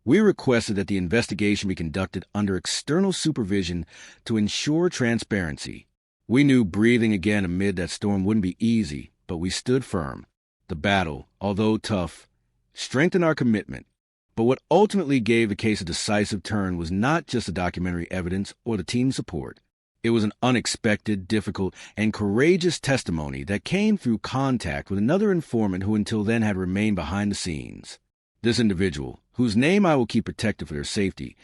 [SPEAKER 1] we requested that the investigation be conducted under external supervision to ensure transparency. We knew breathing again amid that storm wouldn't be easy, but we stood firm. The battle, although tough, strengthened our commitment. But what ultimately gave the case a decisive turn was not just the documentary evidence or the team's support. It was an unexpected, difficult, and courageous testimony that came through contact with another informant who until then had remained behind the scenes. This individual, whose name I will keep protected for their safety,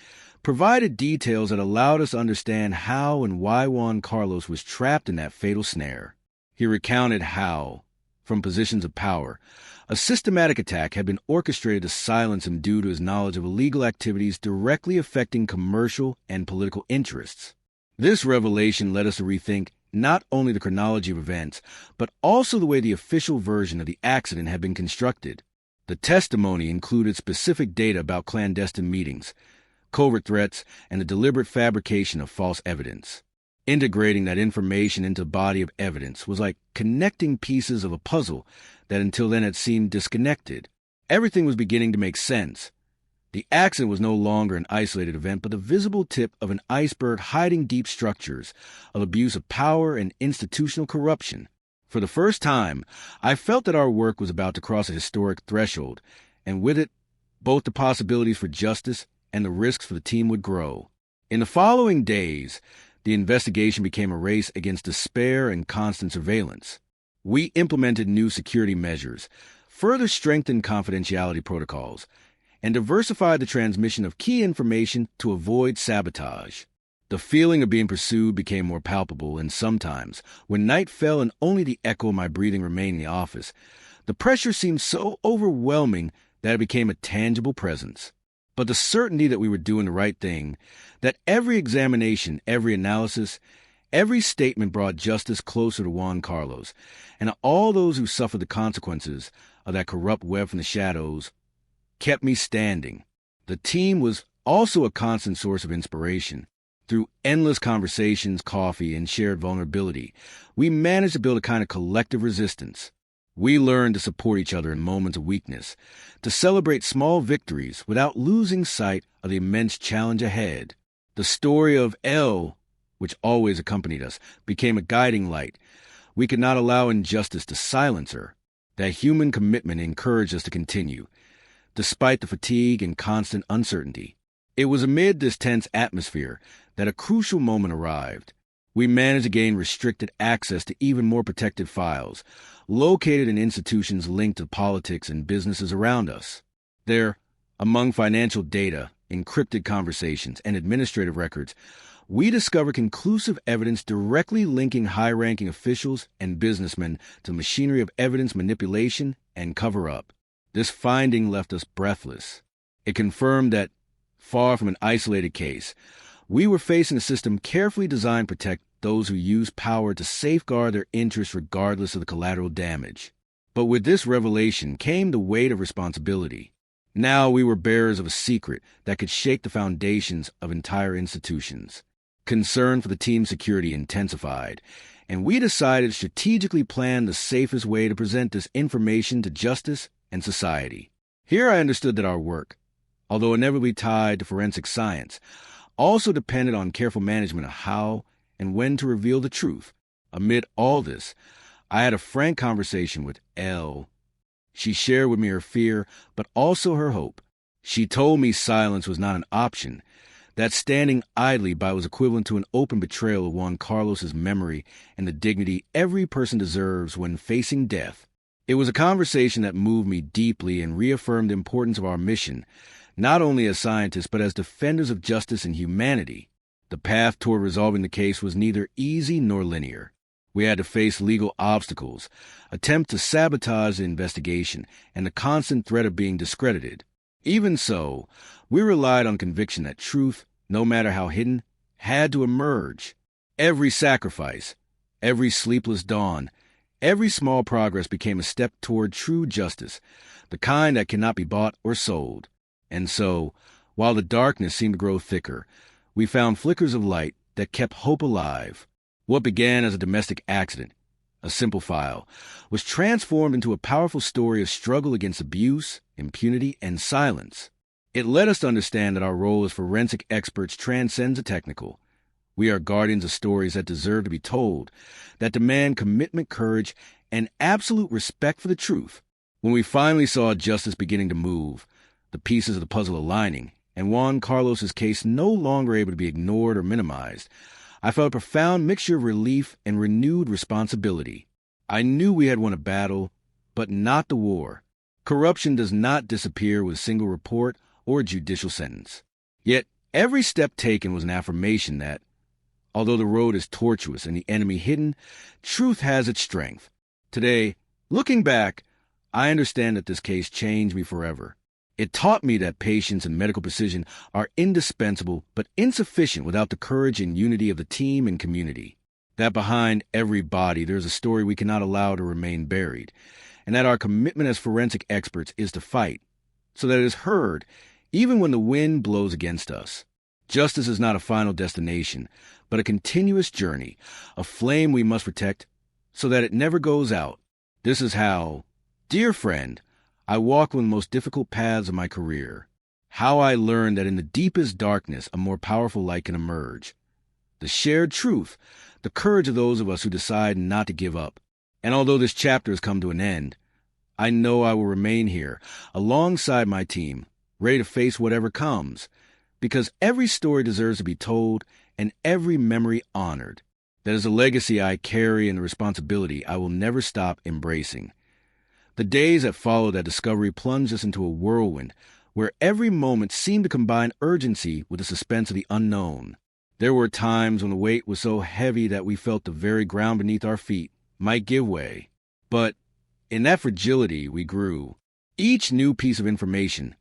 [SPEAKER 1] provided details that allowed us to understand how and why Juan Carlos was trapped in that fatal snare. He recounted how, from positions of power, a systematic attack had been orchestrated to silence him due to his knowledge of illegal activities directly affecting commercial and political interests. This revelation led us to rethink not only the chronology of events, but also the way the official version of the accident had been constructed. The testimony included specific data about clandestine meetings, covert threats, and the deliberate fabrication of false evidence. Integrating that information into a body of evidence was like connecting pieces of a puzzle that until then had seemed disconnected. Everything was beginning to make sense. The accident was no longer an isolated event, but the visible tip of an iceberg hiding deep structures of abuse of power and institutional corruption. For the first time, I felt that our work was about to cross a historic threshold, and with it, both the possibilities for justice and the risks for the team would grow. In the following days, the investigation became a race against despair and constant surveillance. We implemented new security measures, further strengthened confidentiality protocols, and diversified the transmission of key information to avoid sabotage. The feeling of being pursued became more palpable, and sometimes, when night fell and only the echo of my breathing remained in the office, the pressure seemed so overwhelming that it became a tangible presence. But the certainty that we were doing the right thing, that every examination, every analysis, every statement brought justice closer to Juan Carlos, and all those who suffered the consequences of that corrupt web from the shadows, kept me standing. The team was also a constant source of inspiration. Through endless conversations, coffee, and shared vulnerability, we managed to build a kind of collective resistance. We learned to support each other in moments of weakness, to celebrate small victories without losing sight of the immense challenge ahead. The story of Elle, which always accompanied us, became a guiding light. We could not allow injustice to silence her. That human commitment encouraged us to continue, despite the fatigue and constant uncertainty. It was amid this tense atmosphere that a crucial moment arrived. We managed to gain restricted access to even more protected files, located in institutions linked to politics and businesses around us. There, among financial data, encrypted conversations, and administrative records, we discovered conclusive evidence directly linking high-ranking officials and businessmen to the machinery of evidence manipulation and cover-up. This finding left us breathless. It confirmed that, far from an isolated case, we were facing a system carefully designed to protect those who use power to safeguard their interests regardless of the collateral damage. But with this revelation came the weight of responsibility. Now we were bearers of a secret that could shake the foundations of entire institutions. Concern for the team's security intensified, and we decided to strategically plan the safest way to present this information to justice and society. Here I understood that our work, although inevitably tied to forensic science, also depended on careful management of how and when to reveal the truth. Amid all this, I had a frank conversation with Elle. She shared with me her fear, but also her hope. She told me silence was not an option, that standing idly by was equivalent to an open betrayal of Juan Carlos's memory and the dignity every person deserves when facing death. It was a conversation that moved me deeply and reaffirmed the importance of our mission, not only as scientists but as defenders of justice and humanity. The path toward resolving the case was neither easy nor linear. We had to face legal obstacles, attempt to sabotage the investigation, and the constant threat of being discredited. Even so, we relied on conviction that truth, no matter how hidden, had to emerge. Every sacrifice, every sleepless dawn, every small progress became a step toward true justice, the kind that cannot be bought or sold. And so, while the darkness seemed to grow thicker, we found flickers of light that kept hope alive. What began as a domestic accident, a simple file, was transformed into a powerful story of struggle against abuse, impunity, and silence. It led us to understand that our role as forensic experts transcends the technical. We are guardians of stories that deserve to be told, that demand commitment, courage, and absolute respect for the truth. When we finally saw justice beginning to move, the pieces of the puzzle aligning, and Juan Carlos's case no longer able to be ignored or minimized, I felt a profound mixture of relief and renewed responsibility. I knew we had won a battle, but not the war. Corruption does not disappear with a single report or a judicial sentence. Yet every step taken was an affirmation that, although the road is tortuous and the enemy hidden, truth has its strength. Today, looking back, I understand that this case changed me forever. It taught me that patience and medical precision are indispensable but insufficient without the courage and unity of the team and community. That behind every body there is a story we cannot allow to remain buried, and that our commitment as forensic experts is to fight, so that it is heard even when the wind blows against us. Justice is not a final destination, but a continuous journey, a flame we must protect so that it never goes out. This is how, dear friend, I walked one of the most difficult paths of my career. How I learned that in the deepest darkness a more powerful light can emerge. The shared truth, the courage of those of us who decide not to give up. And although this chapter has come to an end, I know I will remain here, alongside my team, ready to face whatever comes, because every story deserves to be told and every memory honored. That is a legacy I carry and a responsibility I will never stop embracing. The days that followed that discovery plunged us into a whirlwind where every moment seemed to combine urgency with the suspense of the unknown. There were times when the weight was so heavy that we felt the very ground beneath our feet might give way. But in that fragility we grew. Each new piece of information,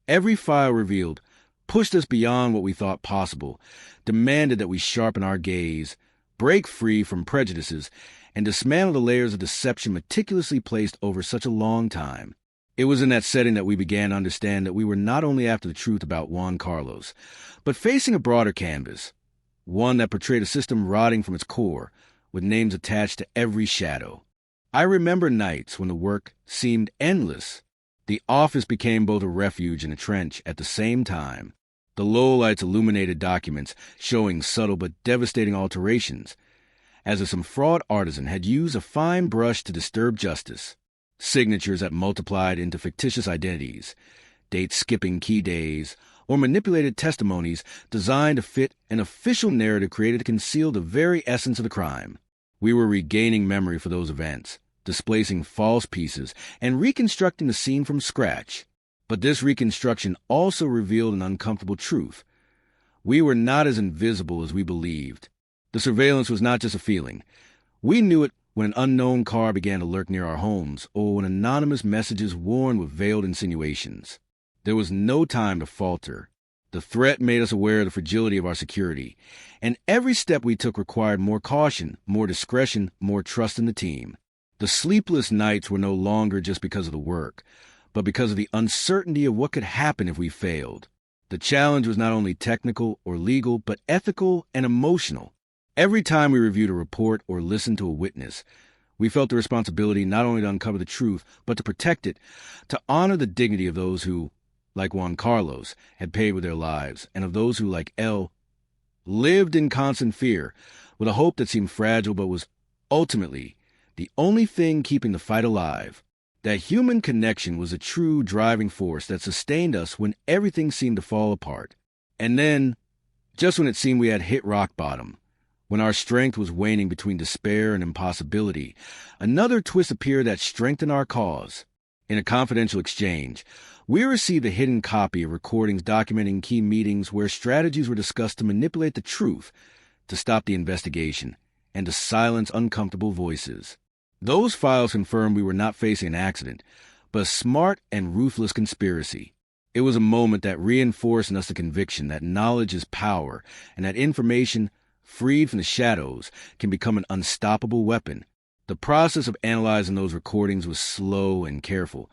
[SPEAKER 1] every file revealed, pushed us beyond what we thought possible, demanded that we sharpen our gaze, break free from prejudices, and dismantle the layers of deception meticulously placed over such a long time. It was in that setting that we began to understand that we were not only after the truth about Juan Carlos, but facing a broader canvas, one that portrayed a system rotting from its core, with names attached to every shadow. I remember nights when the work seemed endless. The office became both a refuge and a trench at the same time. The lowlights illuminated documents showing subtle but devastating alterations, as if some fraud artisan had used a fine brush to disturb justice. Signatures that multiplied into fictitious identities, dates skipping key days, or manipulated testimonies designed to fit an official narrative created to conceal the very essence of the crime. We were regaining memory for those events, displacing false pieces, and reconstructing the scene from scratch. But this reconstruction also revealed an uncomfortable truth. We were not as invisible as we believed. The surveillance was not just a feeling. We knew it when an unknown car began to lurk near our homes, or when anonymous messages warned with veiled insinuations. There was no time to falter. The threat made us aware of the fragility of our security, and every step we took required more caution, more discretion, more trust in the team. The sleepless nights were no longer just because of the work, but because of the uncertainty of what could happen if we failed. The challenge was not only technical or legal, but ethical and emotional. Every time we reviewed a report or listened to a witness, we felt the responsibility not only to uncover the truth, but to protect it, to honor the dignity of those who, like Juan Carlos, had paid with their lives, and of those who, like El, lived in constant fear, with a hope that seemed fragile but was ultimately the only thing keeping the fight alive. That human connection was a true driving force that sustained us when everything seemed to fall apart. And then, just when it seemed we had hit rock bottom, when our strength was waning between despair and impossibility, another twist appeared that strengthened our cause. In a confidential exchange, we received a hidden copy of recordings documenting key meetings where strategies were discussed to manipulate the truth, to stop the investigation, and to silence uncomfortable voices. Those files confirmed we were not facing an accident, but a smart and ruthless conspiracy. It was a moment that reinforced in us the conviction that knowledge is power, and that information, freed from the shadows, can become an unstoppable weapon. The process of analyzing those recordings was slow and careful,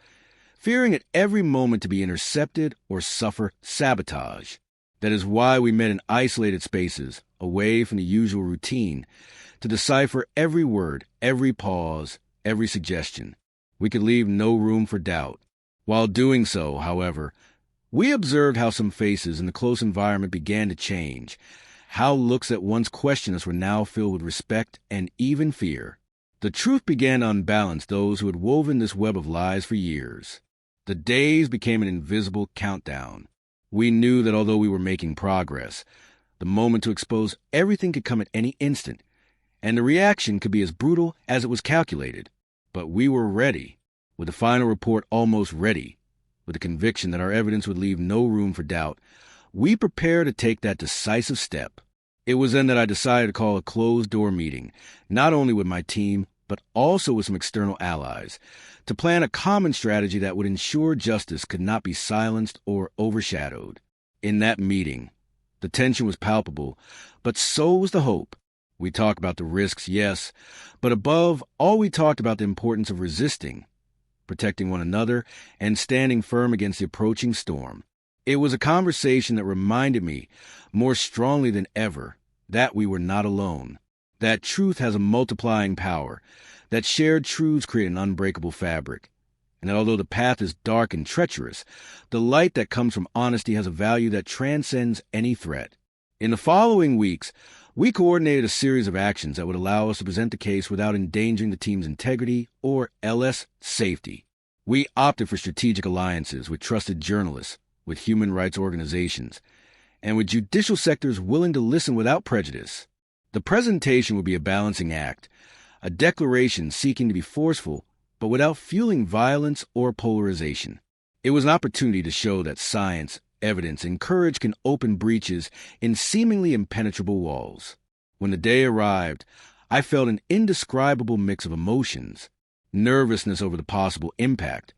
[SPEAKER 1] fearing at every moment to be intercepted or suffer sabotage. That is why we met in isolated spaces, away from the usual routine, to decipher every word, every pause, every suggestion. We could leave no room for doubt. While doing so, however, we observed how some faces in the close environment began to change, how looks that once questioned us were now filled with respect and even fear. The truth began to unbalance those who had woven this web of lies for years. The days became an invisible countdown. We knew that although we were making progress, the moment to expose everything could come at any instant, and the reaction could be as brutal as it was calculated. But we were ready, with the final report almost ready, with the conviction that our evidence would leave no room for doubt. We prepared to take that decisive step. It was then that I decided to call a closed-door meeting, not only with my team, but also with some external allies, to plan a common strategy that would ensure justice could not be silenced or overshadowed. In that meeting, the tension was palpable, but so was the hope. We talked about the risks, yes, but above all we talked about the importance of resisting, protecting one another, and standing firm against the approaching storm. It was a conversation that reminded me, more strongly than ever, that we were not alone, that truth has a multiplying power, that shared truths create an unbreakable fabric, and that although the path is dark and treacherous, the light that comes from honesty has a value that transcends any threat. In the following weeks, we coordinated a series of actions that would allow us to present the case without endangering the team's integrity or LS safety. We opted for strategic alliances with trusted journalists, with human rights organizations, and with judicial sectors willing to listen without prejudice. The presentation would be a balancing act, a declaration seeking to be forceful, but without fueling violence or polarization. It was an opportunity to show that science, evidence, and courage can open breaches in seemingly impenetrable walls. When the day arrived, I felt an indescribable mix of emotions: nervousness over the possible impact,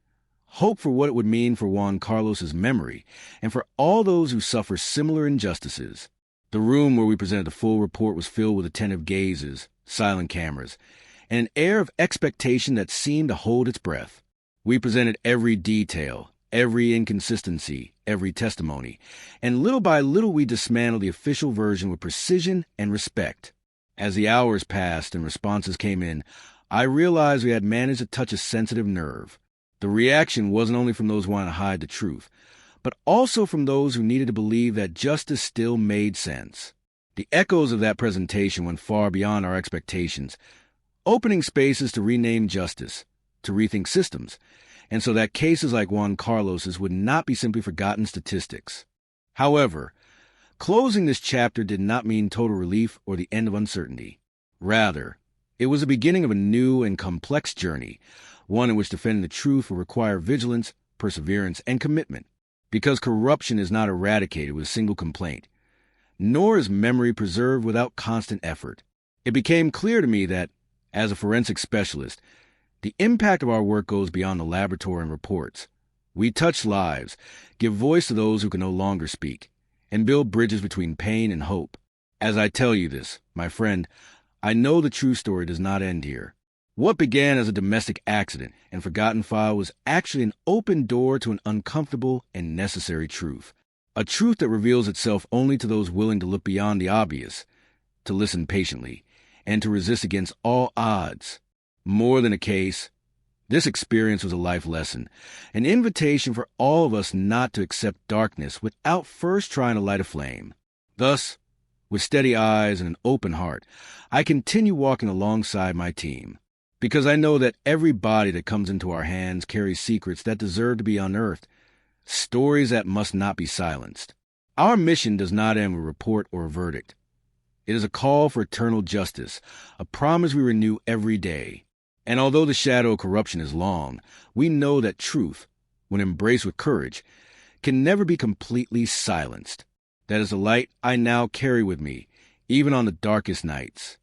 [SPEAKER 1] hope for what it would mean for Juan Carlos's memory, and for all those who suffer similar injustices. The room where we presented the full report was filled with attentive gazes, silent cameras, and an air of expectation that seemed to hold its breath. We presented every detail, every inconsistency, every testimony, and little by little we dismantled the official version with precision and respect. As the hours passed and responses came in, I realized we had managed to touch a sensitive nerve. The reaction wasn't only from those wanting to hide the truth, but also from those who needed to believe that justice still made sense. The echoes of that presentation went far beyond our expectations, opening spaces to rename justice, to rethink systems, and so that cases like Juan Carlos's would not be simply forgotten statistics. However, closing this chapter did not mean total relief or the end of uncertainty. Rather, it was the beginning of a new and complex journey, one in which defending the truth will require vigilance, perseverance, and commitment, because corruption is not eradicated with a single complaint, nor is memory preserved without constant effort. It became clear to me that, as a forensic specialist, the impact of our work goes beyond the laboratory and reports. We touch lives, give voice to those who can no longer speak, and build bridges between pain and hope. As I tell you this, my friend, I know the true story does not end here. What began as a domestic accident and forgotten file was actually an open door to an uncomfortable and necessary truth. A truth that reveals itself only to those willing to look beyond the obvious, to listen patiently, and to resist against all odds. More than a case, this experience was a life lesson, an invitation for all of us not to accept darkness without first trying to light a flame. Thus, with steady eyes and an open heart, I continue walking alongside my team, because I know that every body that comes into our hands carries secrets that deserve to be unearthed, stories that must not be silenced. Our mission does not end with a report or a verdict. It is a call for eternal justice, a promise we renew every day. And although the shadow of corruption is long, we know that truth, when embraced with courage, can never be completely silenced. That is the light I now carry with me, even on the darkest nights.